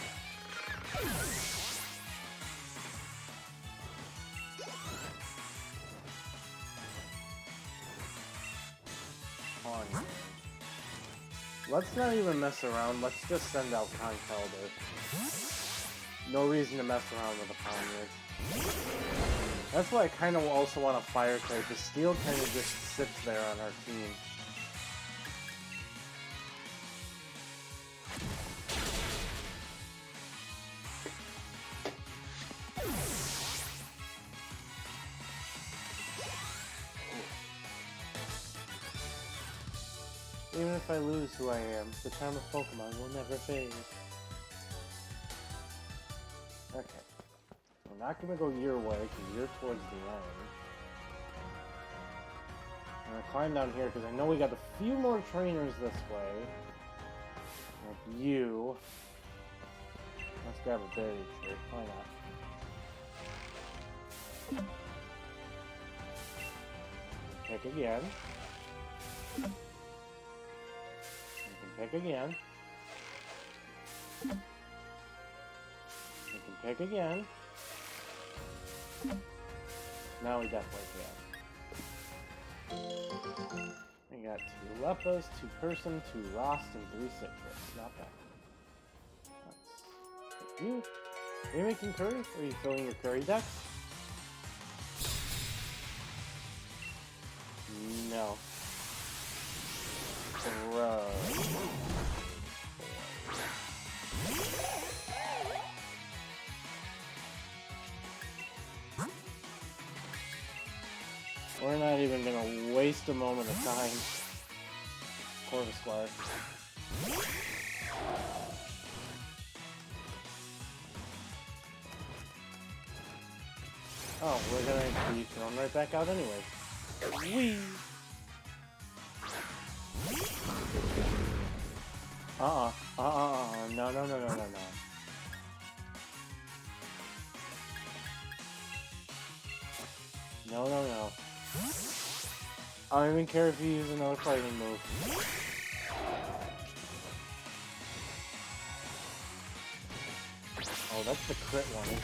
A: Let's not even mess around, let's just send out Conkelder. No reason to mess around with a Ponyard. That's why I kind of also want a Fire type. The Steel kind of just sits there on our team. Even if I lose who I am, the charm of Pokemon will never fade. Okay. We're not going to go your way, because you're towards the end. I'm going to climb down here, because I know we got a few more trainers this way. Like you. Let's grab a berry tree. Why not? Pick again. Pick again. You can pick again. Now we definitely can. We got 2 Leppas, 2 Person, 2 Rost, and 3 Citrus. Not bad. Let's pick you. Are you making curry? Or are you filling your curry decks? We're not even gonna waste a moment of time. Corvuscular. Oh, we're gonna be thrown right back out anyway. Whee! No, no, no, no, no, no. No, no, no. I don't even care if you use another fighting move. Oh, that's the crit one, isn't it?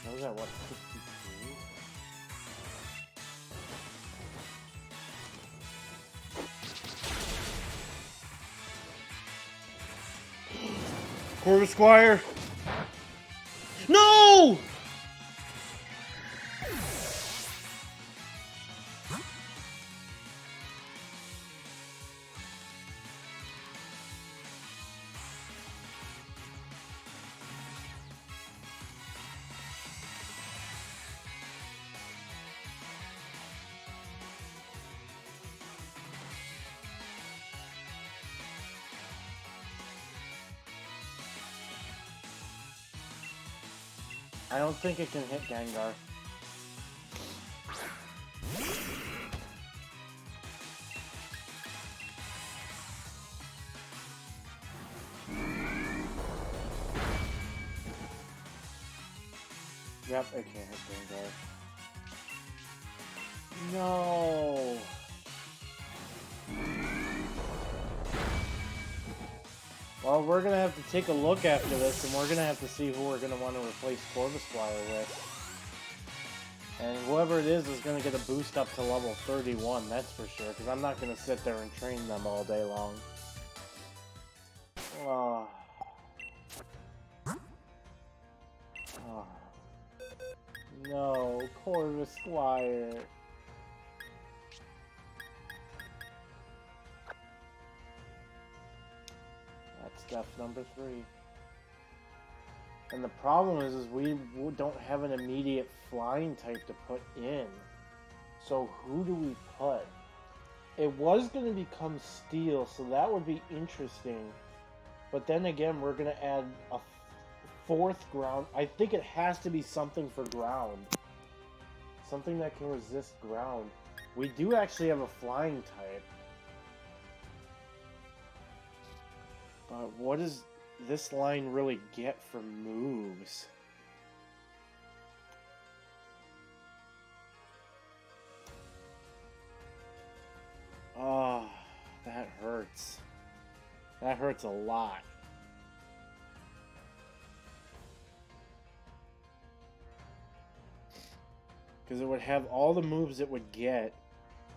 A: What was that, what, 52? Corvuscular! No! I don't think it can hit Gengar. Yep, it can't hit Gengar. No! Well, we're gonna have to take a look after this, and we're gonna have to see who we're gonna want to replace Corvuscular with. And whoever it is gonna get a boost up to level 31, that's for sure, because I'm not gonna sit there and train them all day long. Oh. Oh. No, Corvuscular. That's death number 3. And the problem is we don't have an immediate flying type to put in. So who do we put? It was going to become Steel, so that would be interesting. But then again, we're going to add a 4th ground. I think it has to be something for ground. Something that can resist ground. We do actually have a flying type. But what does this line really get for moves? Oh, that hurts. That hurts a lot. Because it would have all the moves it would get,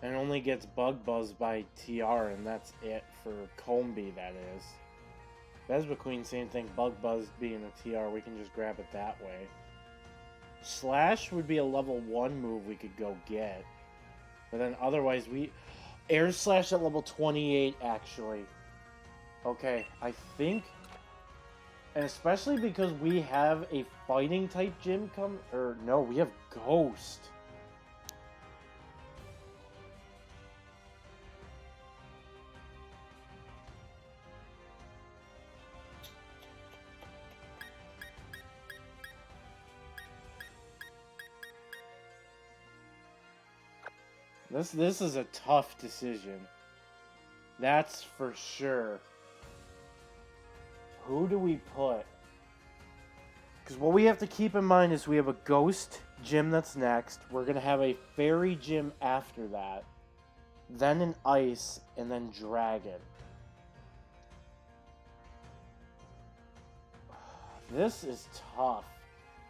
A: and only gets Bug Buzz by TR, and that's it for Combee, that is. Vespa same thing, Bug Buzz being a TR, we can just grab it that way. Slash would be a level 1 move we could go get. But then otherwise Air Slash at level 28, actually. Okay, I think... And especially because we have a fighting type gym no, we have Ghost. This is a tough decision. That's for sure. Who do we put? Because what we have to keep in mind is we have a Ghost gym that's next. We're going to have a Fairy gym after that. Then an Ice, and then Dragon. This is tough.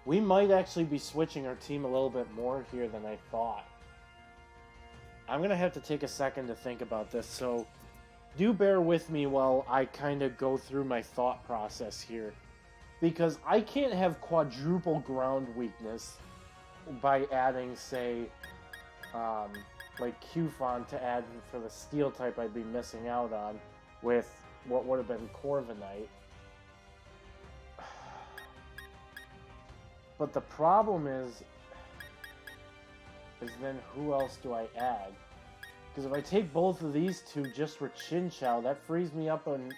A: We might actually be switching our team a little bit more here than I thought. I'm going to have to take a second to think about this, so do bear with me while I kind of go through my thought process here. Because I can't have quadruple ground weakness by adding, say, like Qfon to add for the Steel type I'd be missing out on with what would have been Corviknight. But the problem is then who else do I add? Because if I take both of these two just for Chinchou, that frees me up on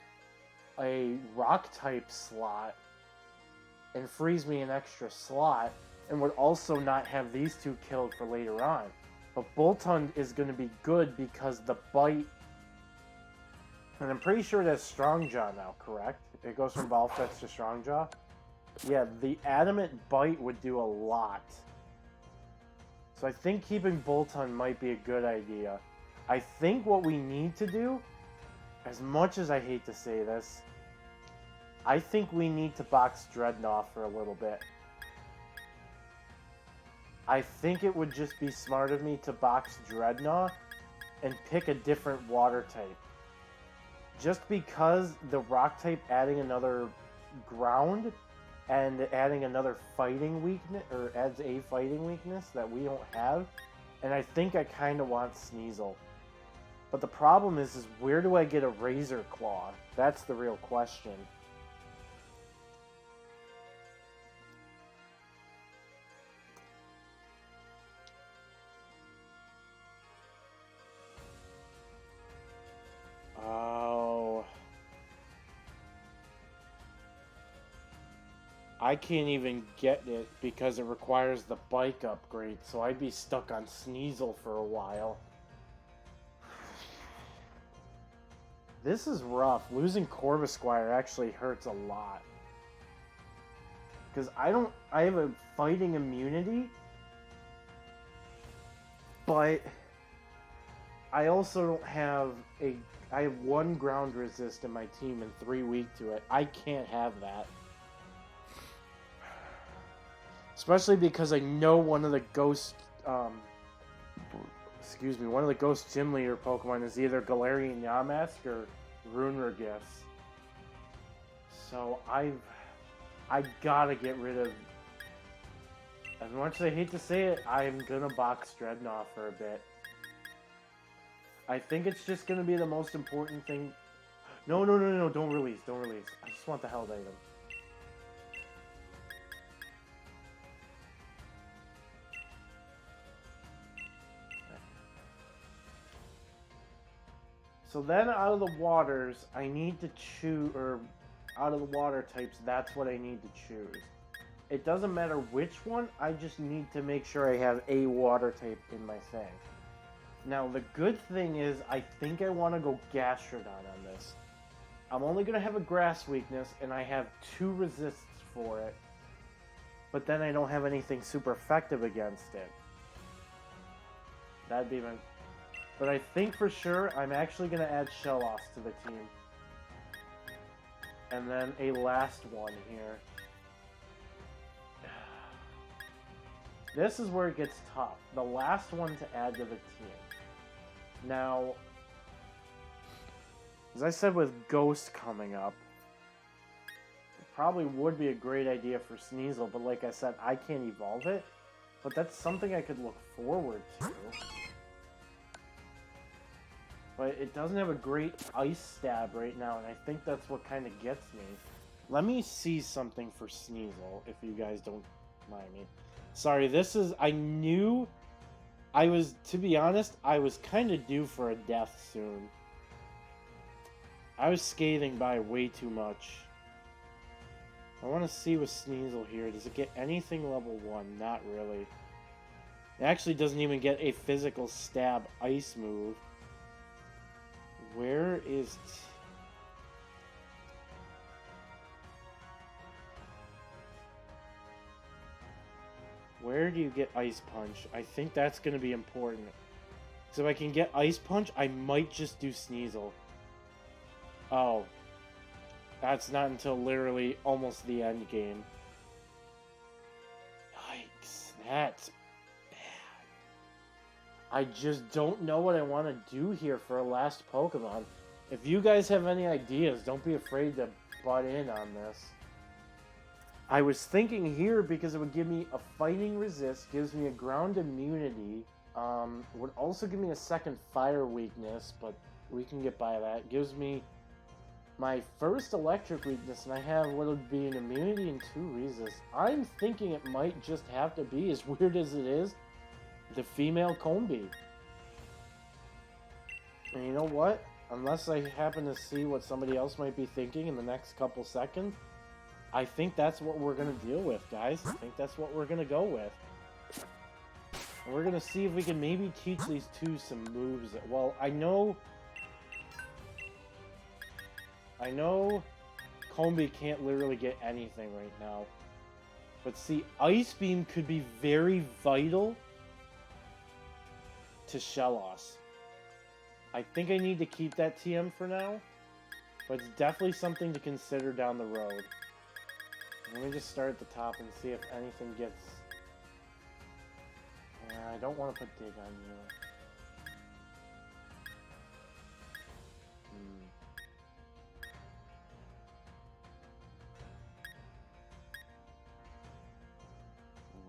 A: a rock-type slot and frees me an extra slot, and would also not have these two killed for later on. But Boltund is going to be good because the bite, and I'm pretty sure that's Strong Jaw now, correct? It goes from Ball Fetch to Strong Jaw? Yeah, the Adamant Bite would do a lot. So I think keeping Boltund might be a good idea. I think what we need to do, as much as I hate to say this, I think we need to box Dreadnought for a little bit. I think it would just be smart of me to box Dreadnought and pick a different water type. Just because the rock type adding another ground and adding another fighting weakness, or adds a fighting weakness that we don't have, and I think I kind of want Sneasel. But the problem is where do I get a Razor Claw? That's the real question. Oh. I can't even get it because it requires the bike upgrade, so I'd be stuck on Sneasel for a while. This is rough. Losing Corvisquire actually hurts a lot. Because I have a fighting immunity, but I also don't have I have 1 ground resist in my team and 3 weak to it. I can't have that. Especially because I know one of the ghost, one of the ghost gym leader Pokemon is either Galarian Yamask or Runerigus. So I gotta get rid of, as much as I hate to say it, I'm gonna box Dreadnought for a bit. I think it's just gonna be the most important thing. No, don't release. I just want the held item. So then out of the waters, I need to choose, or out of the water types, that's what I need to choose. It doesn't matter which one, I just need to make sure I have a water type in my thing. Now the good thing is, I think I want to go Gastrodon on this. I'm only going to have a grass weakness, and I have 2 resists for it. But then I don't have anything super effective against it. That'd be my... But I think for sure I'm actually going to add Shellos to the team. And then a last one here. This is where it gets tough. The last one to add to the team. Now, as I said with Ghost coming up, it probably would be a great idea for Sneasel, but like I said, I can't evolve it. But that's something I could look forward to. But it doesn't have a great Ice Stab right now, and I think that's what kind of gets me. Let me see something for Sneasel, if you guys don't mind me. Sorry, I knew... to be honest, I was kind of due for a death soon. I was scathing by way too much. I want to see with Sneasel here. Does it get anything level 1? Not really. It actually doesn't even get a physical stab ice move. Where is... Where do you get Ice Punch? I think that's going to be important. So if I can get Ice Punch, I might just do Sneasel. Oh. That's not until literally almost the end game. Yikes. That's bad. I just don't know what I want to do here for a last Pokemon. If you guys have any ideas, don't be afraid to butt in on this. I was thinking here because it would give me a fighting resist, gives me a ground immunity, would also give me a second fire weakness, but we can get by that. Gives me my first electric weakness, and I have what would be an immunity and 2 resist. I'm thinking it might just have to be, as weird as it is, the female Combi. And you know what? Unless I happen to see what somebody else might be thinking in the next couple seconds, I think that's what we're going to deal with, guys. I think that's what we're going to go with. And we're going to see if we can maybe teach these two some moves. Well, I know Combi can't literally get anything right now. But see, Ice Beam could be very vital to Shellos. I think I need to keep that TM for now, but it's definitely something to consider down the road. Let me just start at the top and see if anything gets... I don't want to put Dig on you.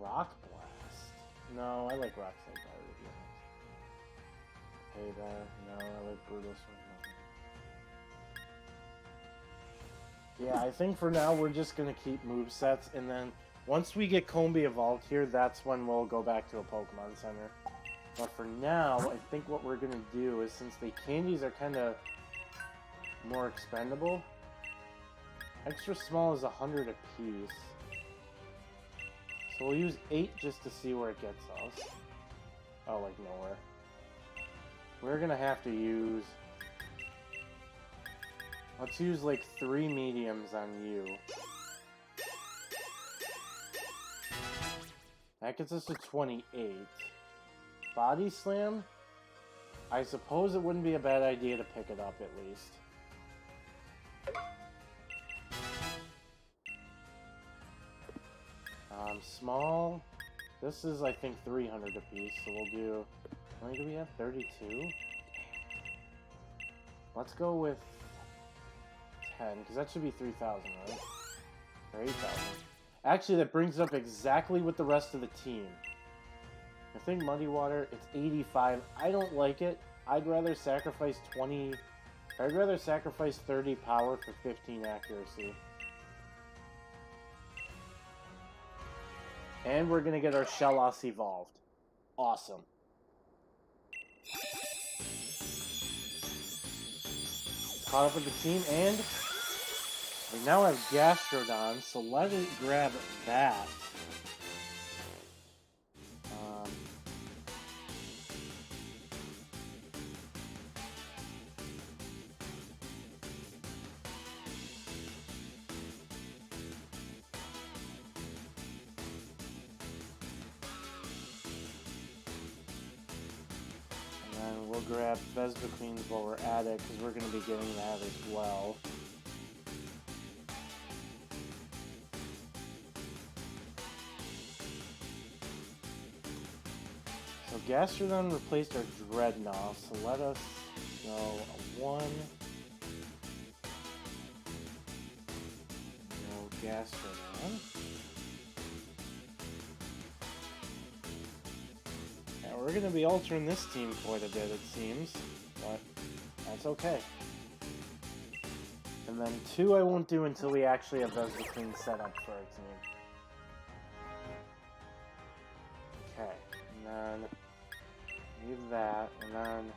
A: Rock Blast? No, I like Rock Slide better, to be honest. Hey there. No, I like Brutal Swing. Yeah, I think for now we're just going to keep movesets, and then once we get Combi evolved here, that's when we'll go back to a Pokemon Center. But for now, I think what we're going to do is, since the candies are kind of more expendable, extra small is 100 apiece. So we'll use 8 just to see where it gets us. Oh, like nowhere. We're going to have to use... Let's use like 3 mediums on you. That gets us to 28. Body Slam? I suppose it wouldn't be a bad idea to pick it up at least. Small. This is, I think, 300 apiece, so we'll do... How many do we have? 32? Let's go with 10, because that should be 3,000, right? Or 8,000. Actually, that brings up exactly with the rest of the team. I think Muddy Water, it's 85. I don't like it. I'd rather sacrifice 20... I'd rather sacrifice 30 power for 15 accuracy. And we're gonna get our Shellos evolved. Awesome. Caught up with the team, and we now have Gastrodon, so let it grab that. And we'll grab Vespa-Queens while we're at it, because we're going to be getting that as well. So Gastrodon replaced our Dreadnought, so let us go a 1. No Gastrodon. We're going to be altering this team quite a bit, it seems, but that's okay. And then 2 I won't do until we actually have those between set up for our team. Okay, and then leave that, and then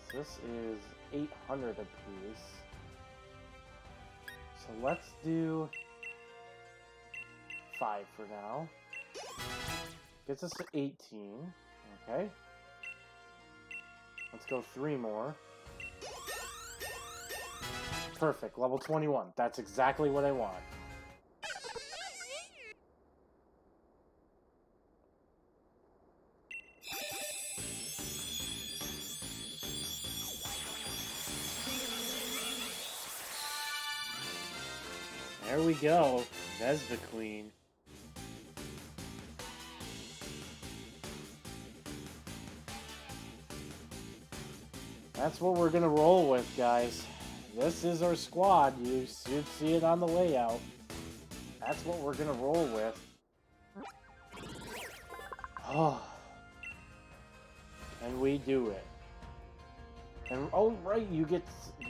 A: so this is 800 apiece. So let's do 5 for now. Gets us to 18. Okay. Let's go 3 more. Perfect. Level 21. That's exactly what I want. There we go. Vespa Queen. That's what we're gonna roll with, guys. This is our squad. You should see it on the layout. That's what we're gonna roll with. Oh. Can we do it? And, oh, right, you get...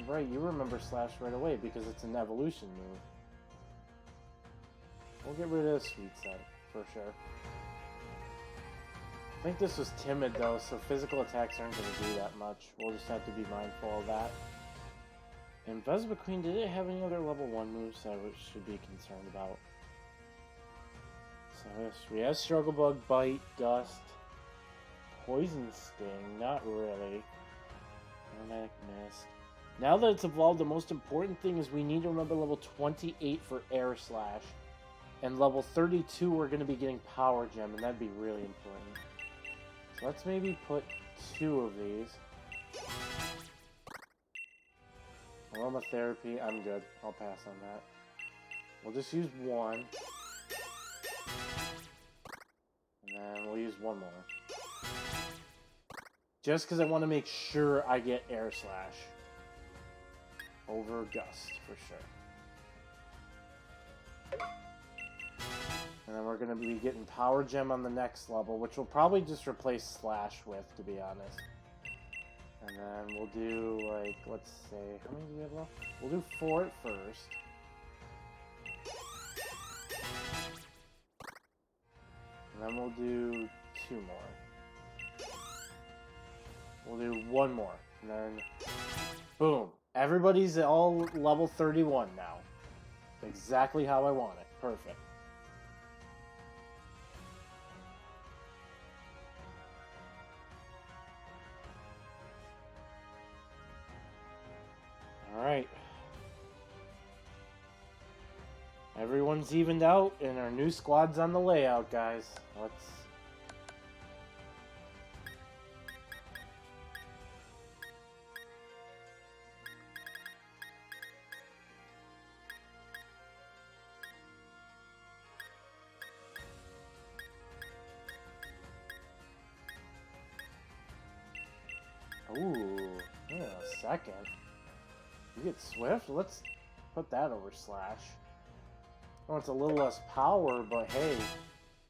A: Right, you remember Slash right away because it's an evolution move. We'll get rid of the Sweet Scent, for sure. I think this was timid, though, so physical attacks aren't going to do that much. We'll just have to be mindful of that. And Vespa Queen, did it have any other level 1 moves that I should be concerned about? So yes, we have Struggle Bug, Bite, Dust, Poison Sting, not really. Automatic Mist. Now that it's evolved, the most important thing is we need to remember level 28 for Air Slash. And level 32 we're going to be getting Power Gem, and that'd be really important. So let's maybe put 2 of these. Aromatherapy, I'm good. I'll pass on that. We'll just use 1. And then we'll use 1 more. Just because I want to make sure I get Air Slash over Gust, for sure. And then we're going to be getting Power Gem on the next level, which we'll probably just replace Slash with, to be honest. And then we'll do, like, let's say, how many do we have left? We'll do 4 at first. And then we'll do 2 more. We'll do 1 more. And then, boom. Everybody's all level 31 now. Exactly how I want it. Perfect. Alright. Everyone's evened out, and our new squad's on the layout, guys. Let's... Ooh, hang on a second. You get Swift? Let's put that over Slash. Oh, it's a little less power, but hey,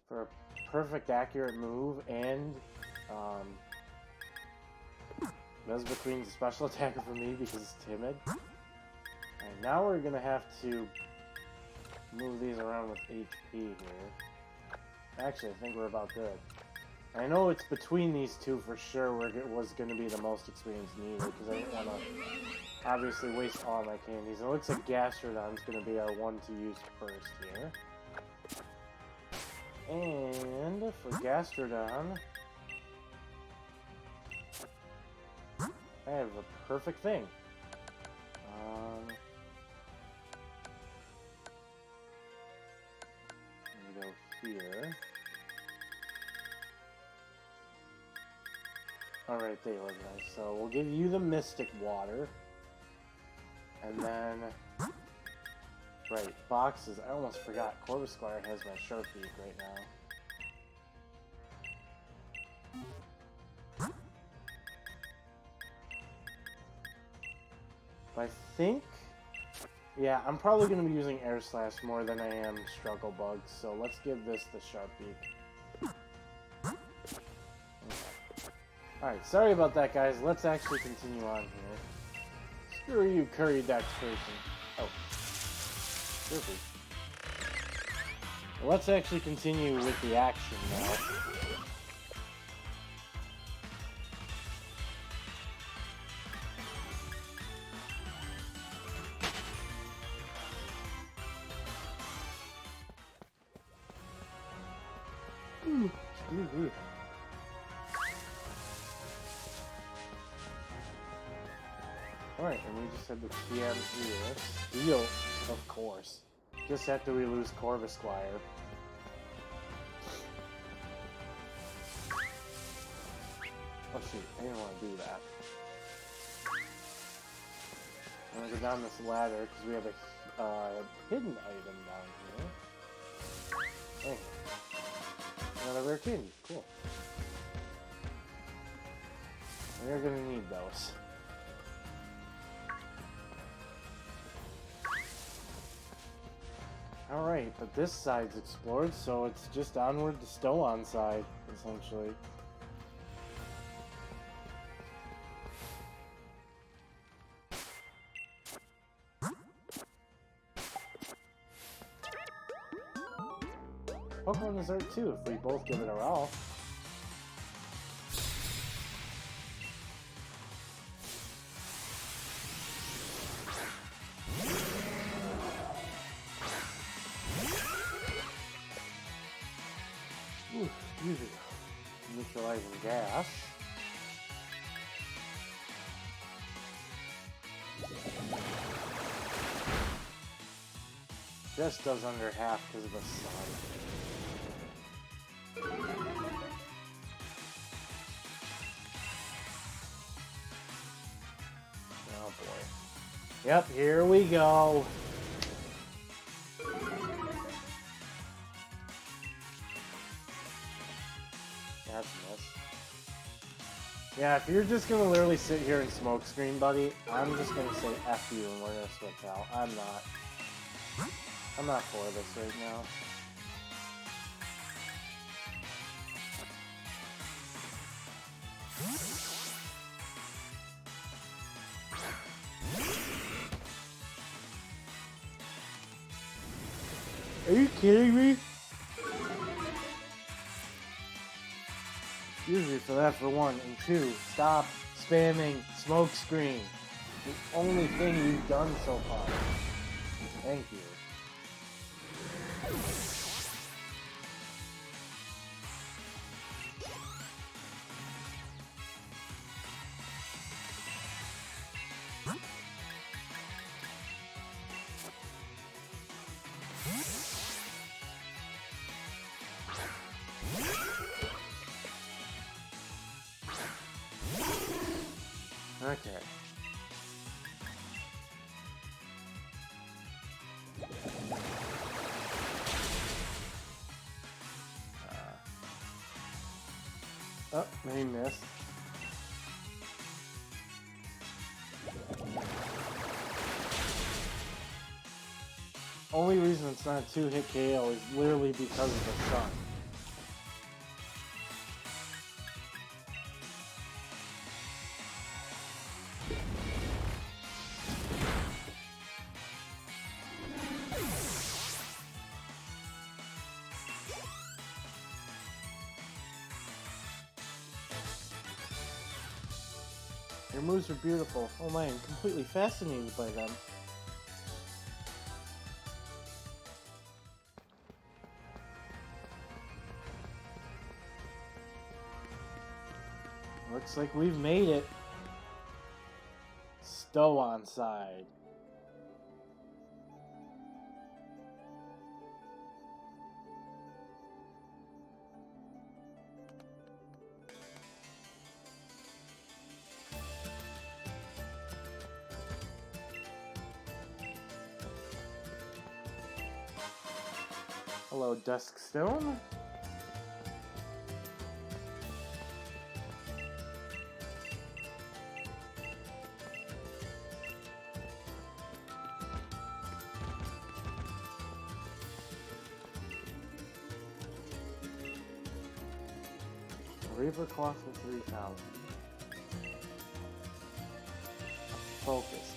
A: for a perfect accurate move and Vespa Queen's a special attacker for me because it's timid. Alright, now we're gonna have to move these around with HP here. Actually, I think we're about good. I know it's between these two for sure where it was going to be the most experience needed, because I didn't want to obviously waste all my candies. It looks like Gastrodon's going to be our one to use first here. And for Gastrodon, I have a perfect thing. Let me go here. Alright, they look nice. So we'll give you the Mystic Water. And then... Right, boxes. I almost forgot. Corvusquire has my Sharpbeak right now. I think... Yeah, I'm probably going to be using Air Slash more than I am Struggle Bug. So let's give this the Sharpbeak. Alright, sorry about that, guys. Let's actually continue on here. Screw you, Curry Dex person. Oh. Perfect. Well, let's actually continue with the action now. Excuse me. Alright, and we just had the TM here. Steel, of course. Just after we lose Corvusquire. Oh shoot, I didn't want to do that. I'm gonna go down this ladder because we have a hidden item down here. Hey. Another rare candy, cool. We're gonna need those. Alright, but this side's explored, so it's just onward to Stoan side, essentially. Pokemon Dessert too, if we both give it a roll. Ooh, easy. Neutralizing gas. Just does under half because of the sun. Oh boy. Yep, here we go. That's a miss. Yeah, if you're just gonna literally sit here and smoke screen, buddy, I'm just gonna say F you and we're gonna switch out. I'm not for this right now. Are you kidding me? Excuse me for that for one. And two, stop spamming smoke screen. The only thing you've done so far. Thank you. Okay. Oh, he missed. Only reason it's not a 2-hit KO is literally because of the sun. Your moves are beautiful. Oh my, I'm completely fascinated by them. Looks like we've made it. Stow on side. Hello, Dusk Stone. Reaper Cloth for 3,000. Focus.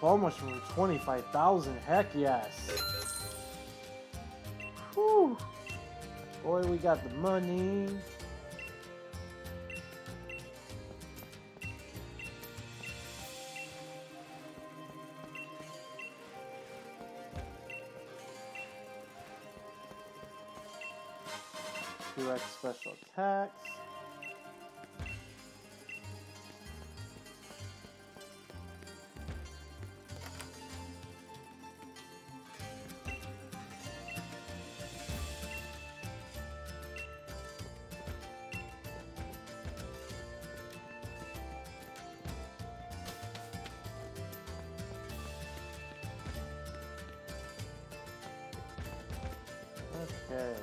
A: Ball mushroom for 25,000. Heck yes. Whew. Boy, we got the money. Direct special attacks. Okay.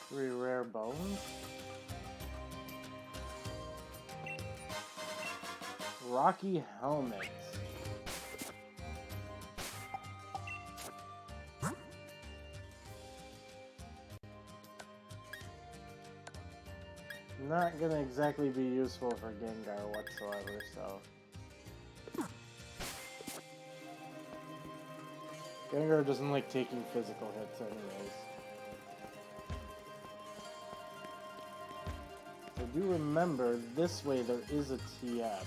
A: Three rare bones. Rocky helmet. not gonna exactly be useful for Gengar whatsoever, so... Gengar doesn't like taking physical hits anyways. I do remember this way there is a TM.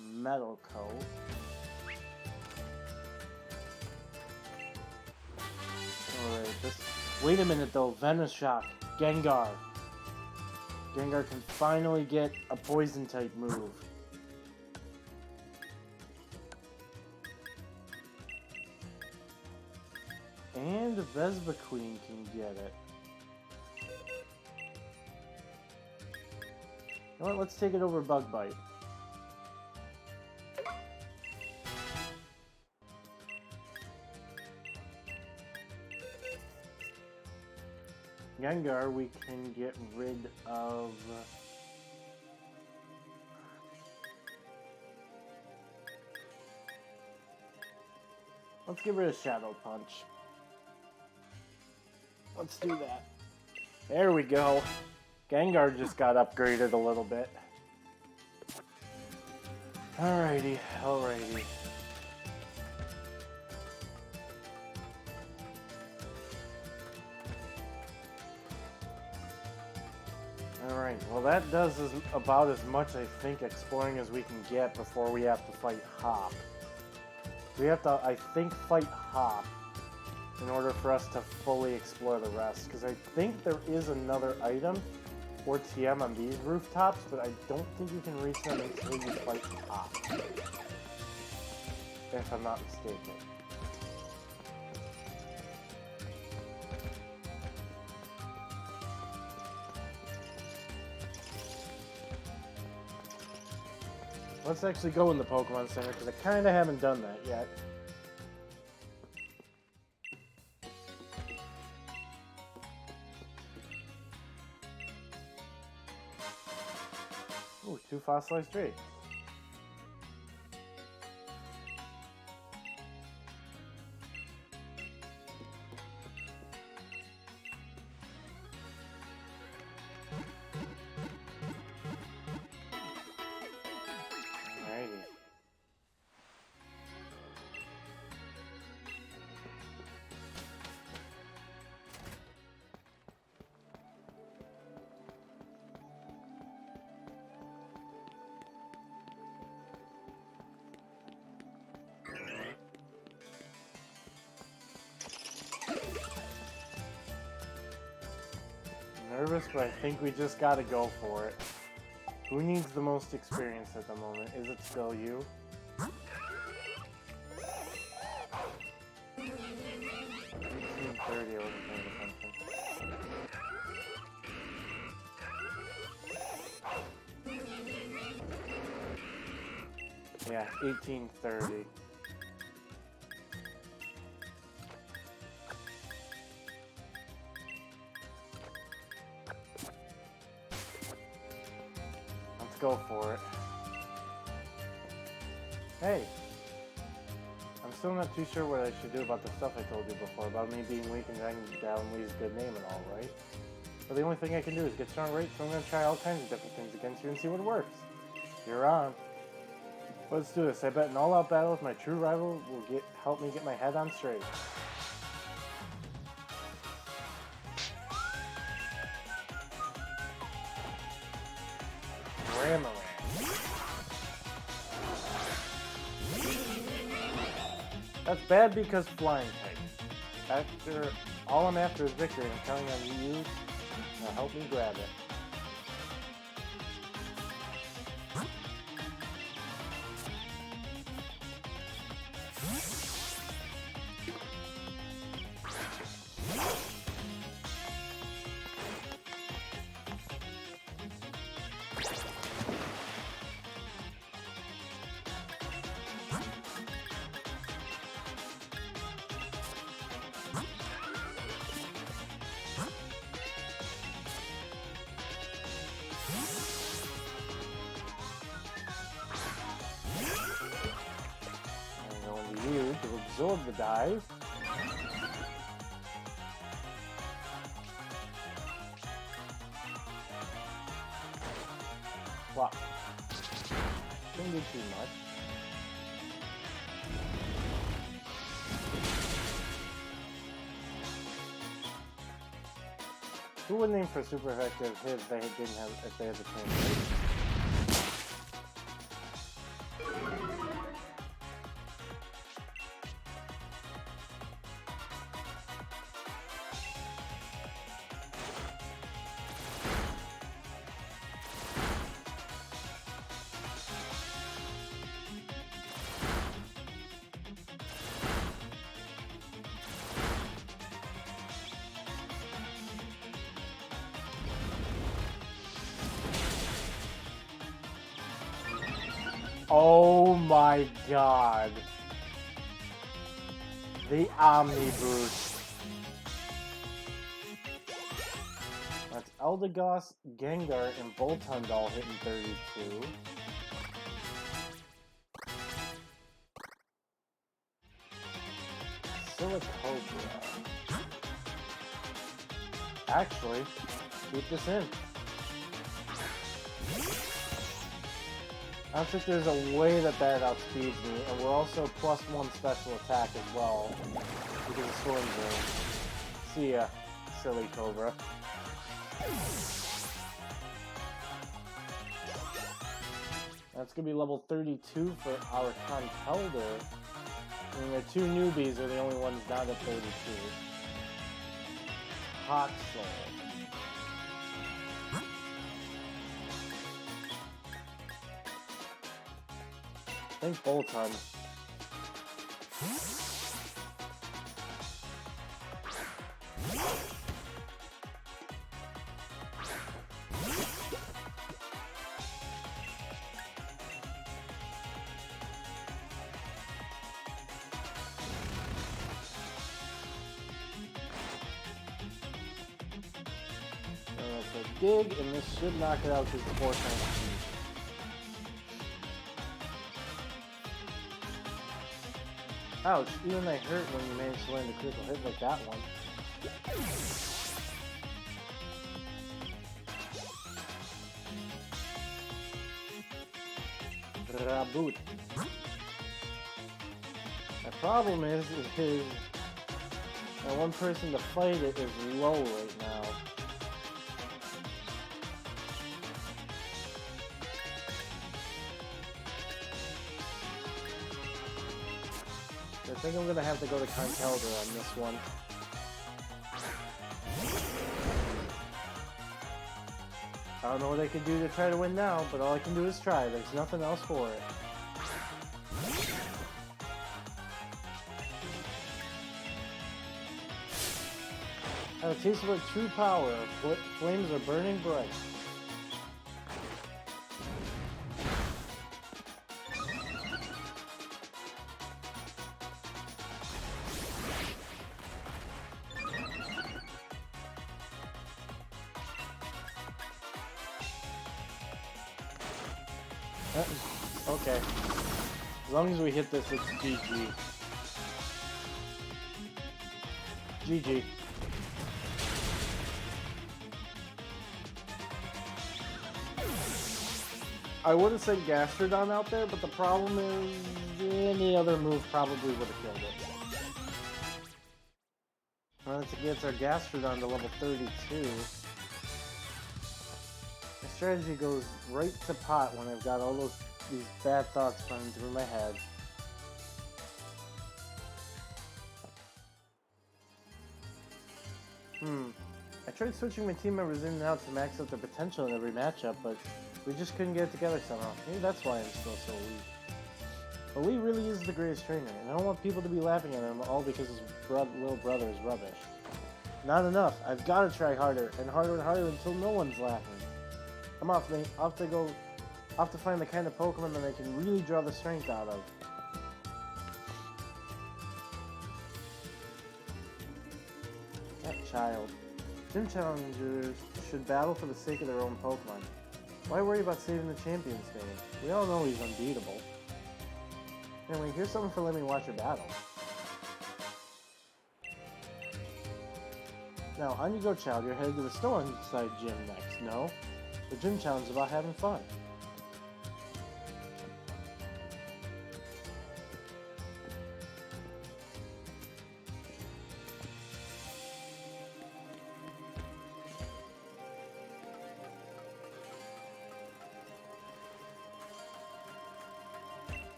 A: Metal coat. Alright, just wait a minute though. Venoshock. Gengar. Gengar can finally get a poison type move. And Vespa-Queen can get it. You know what? Let's take it over Bug Bite. Gengar, we can get rid of... Let's get rid of Shadow Punch. Let's do that. There we go. Gengar just got upgraded a little bit. Alrighty, alrighty. Alright, well that does about as much, I think, exploring as we can get before we have to fight Hop. We have to, I think, fight Hop in order for us to fully explore the rest, because I think there is another item or TM on these rooftops, but I don't think you can reach them until you fight Hop, if I'm not mistaken. Let's actually go in the Pokemon Center, because I kind of haven't done that yet. Ooh, 2 fossilized Drake. Nervous, but I think we just gotta go for it. Who needs the most experience at the moment? Is it still you? 1830, I wasn't paying attention. Yeah, 1830. Go for it. Hey! I'm still not too sure what I should do about the stuff I told you before, about me being weak and dragging down Lee's good name and all, right? But the only thing I can do is get strong, right? So I'm gonna try all kinds of different things against you and see what works. You're on. Let's do this. I bet an all-out battle with my true rival will help me get my head on straight. That's bad because flying type. After all I'm after is victory, and I'm counting on you to help me grab it. absorb the dive. Wow. Didn't do too much. Who would name for super effective hits they didn't have if they had the translation? Oh my god. The Omni Boost. That's Eldegoss, Gengar, and Boltund all hitting 32. Silicobra. Actually, keep this in. I don't think there's a way that outspeeds me, and we're also +1 special attack as well, because of Storm Zone. See ya, silly Cobra. That's gonna be level 32 for our Conkeldurr. I mean, the two newbies are the only ones not at 32. Hot Soul. I think Boltund. Dig, and this should knock it out because the 4 times speed. Ouch, even they hurt when you manage to land a critical hit like that one. Raboot. My problem is that one person to fight it is low right now. I think I'm gonna have to go to Conkeldurr on this one. I don't know what I can do to try to win now, but all I can do is try. There's nothing else for it. I have a taste of what true power. Flames are burning bright. Okay. As long as we hit this, it's GG. GG. I wouldn't say Gastrodon out there, but the problem is any other move probably would have killed it. Once it gets our Gastrodon to level 32, my strategy goes right to pot when I've got all these bad thoughts running through my head. I tried switching my team members in and out to max out their potential in every matchup, but we just couldn't get it together somehow. Maybe that's why I'm still so weak. But Lee really is the greatest trainer, and I don't want people to be laughing at him all because his little brother is rubbish. Not enough. I've got to try harder and harder until no one's laughing. I'm off, mate. Off to find the kind of Pokemon that I can really draw the strength out of. That child. Gym challengers should battle for the sake of their own Pokemon. Why worry about saving the champion's name? We all know he's unbeatable. Anyway, here's something for letting me watch your battle. Now, on you go, child. You're headed to the Stone-side gym next. No? The gym challenge is about having fun.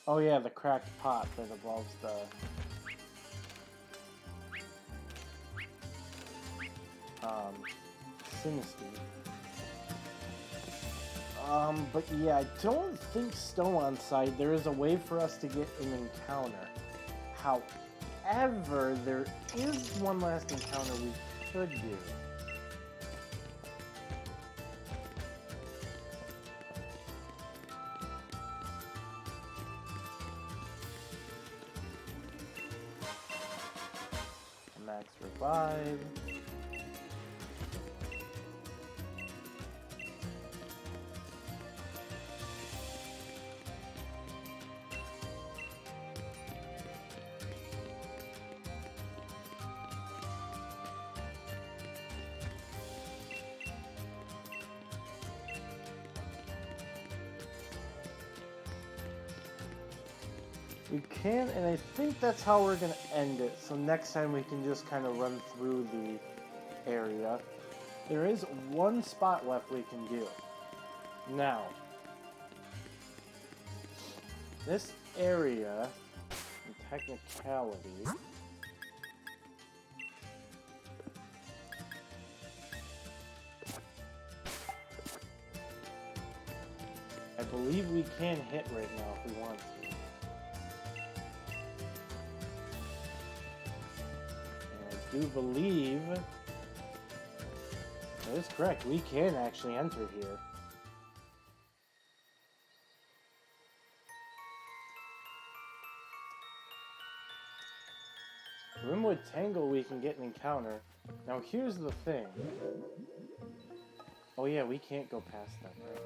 A: Oh yeah, the cracked pot that involves the... Sinister. But yeah, I don't think on side there is a way for us to get an encounter. However, there is one last encounter we could do. Max revive. We can, and I think that's how we're going to end it. So next time we can just kind of run through the area. There is one spot left we can do. Now, this area, in technicality, I believe we can hit right now if we want to. I do believe that is correct. We can actually enter here. Rimwood Tangle we can get an encounter. Now here's the thing. Oh yeah, we can't go past that, right?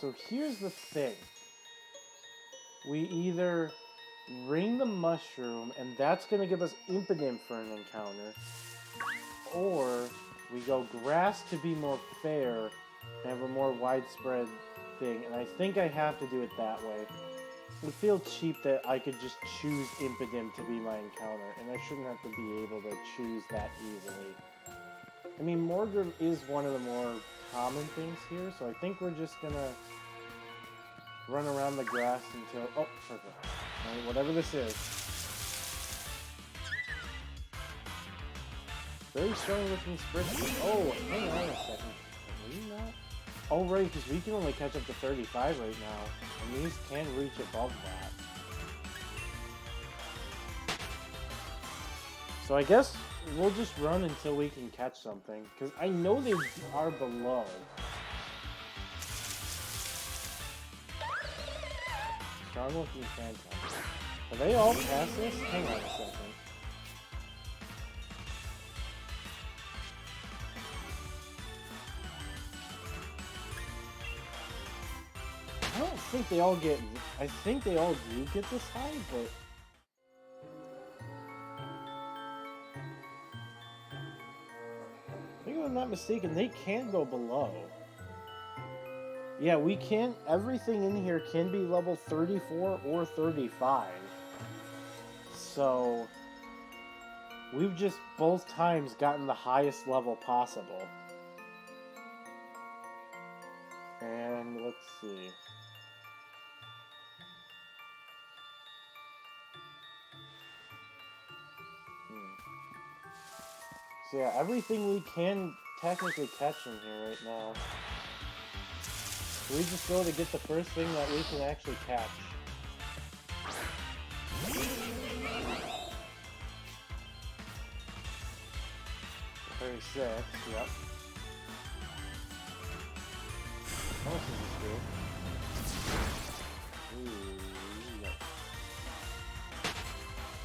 A: So here's the thing. We either ring the mushroom, and that's going to give us impotent for an encounter, or we go grass to be more fair and have a more widespread thing, and I think I have to do it that way. It would feel cheap that I could just choose impotent to be my encounter, and I shouldn't have to be able to choose that easily. I mean, Mordred is one of the more common things here, so I think we're just going to run around the grass until... Oh, perfect. Right, whatever this is. Very strong looking spritz. Oh, hang on a second. Are we not? Oh, right, because we can only catch up to 35 right now. And these can reach above that. So I guess we'll just run until we can catch something. Because I know they are below. Strong looking phantom. Are they all past this? Hang on a second. I don't think they all get... I think they all do get this high, but... I think if I'm not mistaken, they can go below. Yeah, we can... Everything in here can be level 34 or 35. So... We've just both times gotten the highest level possible. And let's see... So yeah, everything we can technically catch in here right now. We just go to get the first thing that we can actually catch. 36, yep. How much does this do? Ooh, yep.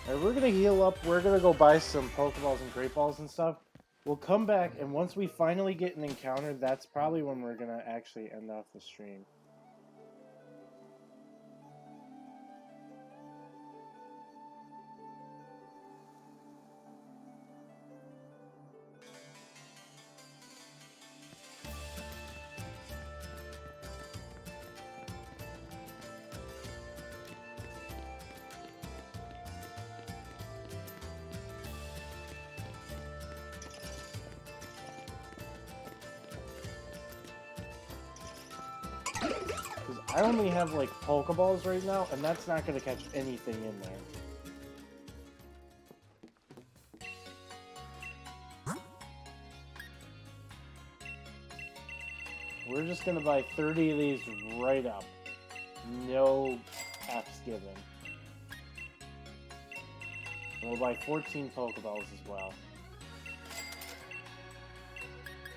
A: Alright, we're gonna heal up. We're gonna go buy some Pokeballs and Great Balls and stuff. We'll come back, and once we finally get an encounter, that's probably when we're gonna actually end off the stream. I only have like Pokeballs right now, and that's not going to catch anything in there. We're just going to buy 30 of these right up. No F's given. And we'll buy 14 Pokeballs as well.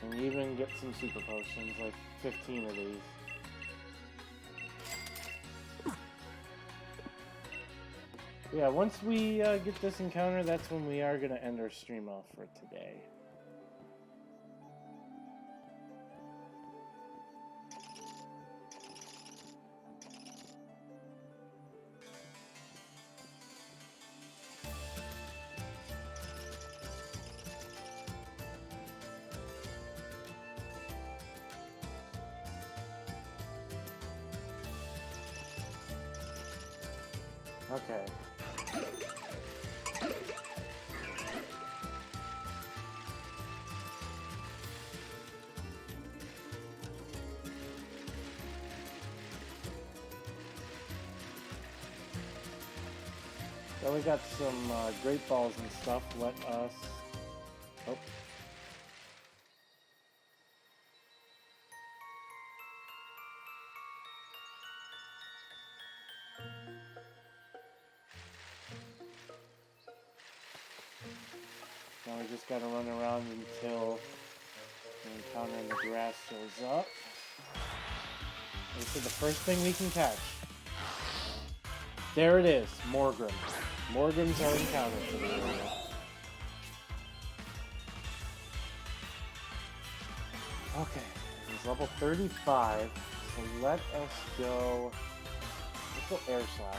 A: And even get some Super Potions, like 15 of these. Yeah, once we get this encounter, that's when we are going to end our stream off for today. Okay. So we got some great balls and stuff. Let us... Oh. Now we just gotta run around until the encounter in the grass shows up. This is the first thing we can catch. There it is, Morgan. Morgan's our encounter for the area. Okay, it's level 35, so let us go... Let's go Air Slash.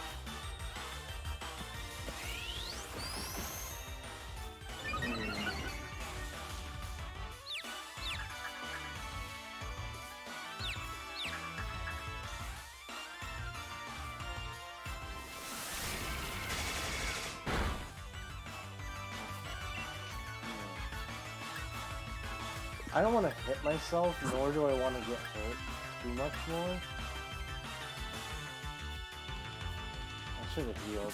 A: I don't want to hit myself, nor do I want to get hurt too much more. I should have healed.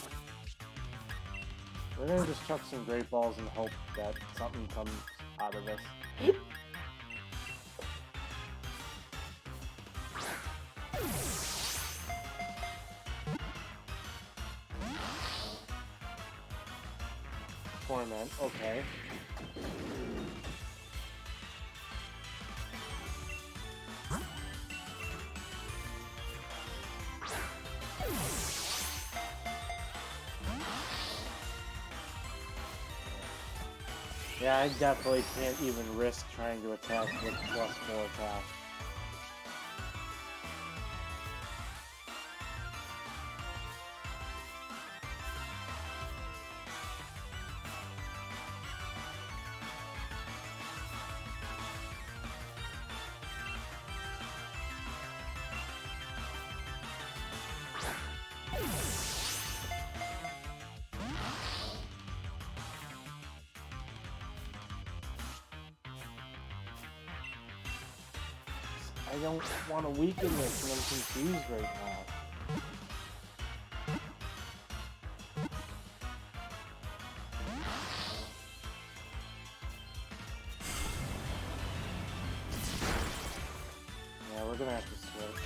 A: We're gonna just chuck some great balls and hope that something comes out of this. Torment, okay. Yeah, I definitely can't even risk trying to attack with +4 attack. I don't want to weaken this, and I'm confused right now. Yeah, we're gonna have to switch.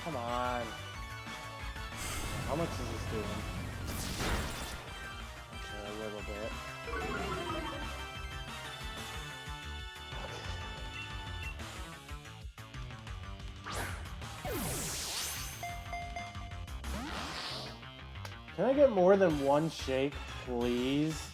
A: Come on. How much is this doing? Okay, a little bit. Can I get more than one shake, please?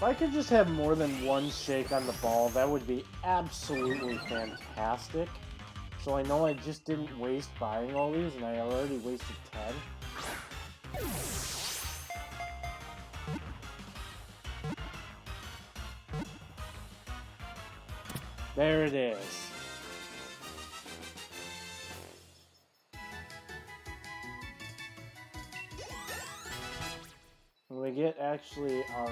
A: If I could just have more than one shake on the ball, that would be absolutely fantastic. So I know I just didn't waste buying all these, and I already wasted 10. There it is. We get actually our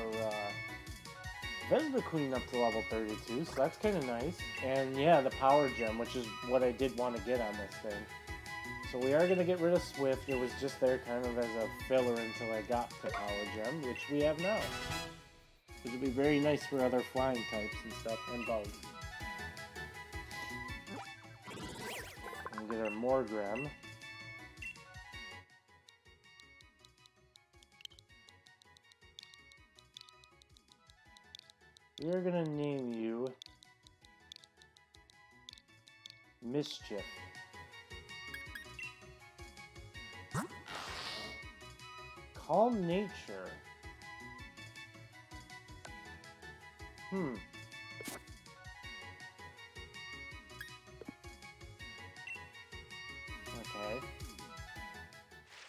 A: Vespa Queen up to level 32, so that's kind of nice. And yeah, the Power Gem, which is what I did want to get on this thing. So we are going to get rid of Swift. It was just there kind of as a filler until I got the Power Gem, which we have now. Which would be very nice for other flying types and stuff, and bugs. And get our Morgrem. We are going to name you Mischief. Calm nature. Okay.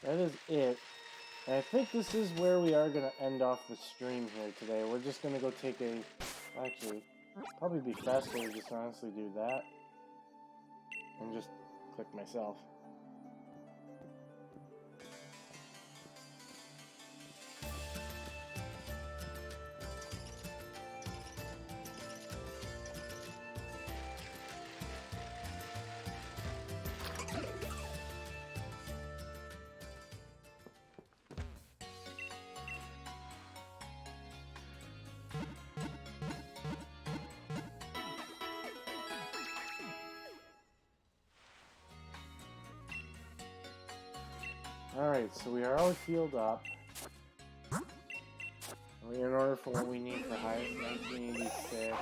A: That is it. And I think this is where we are going to end off the stream here today. We're just going to go take a... Actually, probably be faster to just honestly do that. And just click myself. Alright, so we are all healed up. In order for what we need for highest 1986.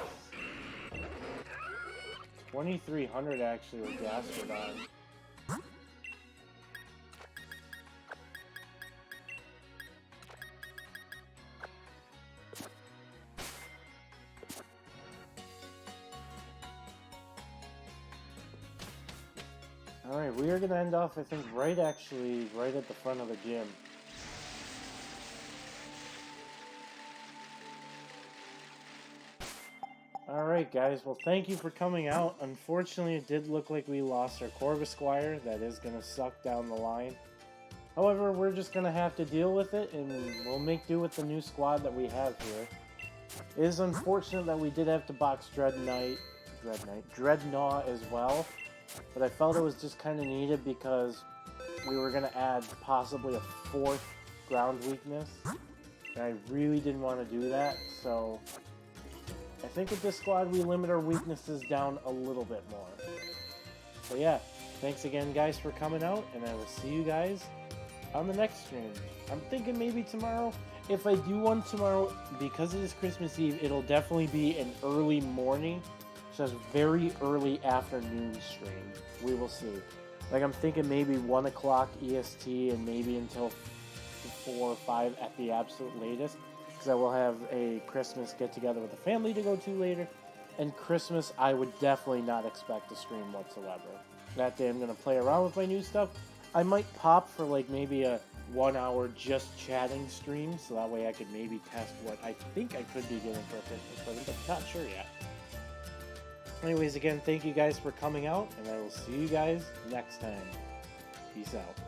A: 2300 actually with Gastrodon. Alright, we are going to end off, I think, right at the front of the gym. Alright guys, well thank you for coming out. Unfortunately, it did look like we lost our Corvisquire. That is going to suck down the line. However, we're just going to have to deal with it, and we'll make do with the new squad that we have here. It is unfortunate that we did have to box Dreadnought as well. But I felt it was just kind of needed because we were going to add possibly a 4th ground weakness. And I really didn't want to do that, so I think with this squad we limit our weaknesses down a little bit more. So yeah, thanks again guys for coming out, and I will see you guys on the next stream. I'm thinking maybe tomorrow. If I do one tomorrow, because it is Christmas Eve, it'll definitely be an early morning. Just very early afternoon stream. We will see. Like I'm thinking maybe 1 o'clock EST and maybe until 4 or 5 at the absolute latest. Because I will have a Christmas get together with the family to go to later. And Christmas I would definitely not expect to stream whatsoever. That day I'm going to play around with my new stuff. I might pop for like maybe a 1 hour just chatting stream. So that way I could maybe test what I think I could be getting for a Christmas present. But not sure yet. Anyways, again, thank you guys for coming out, and I will see you guys next time. Peace out.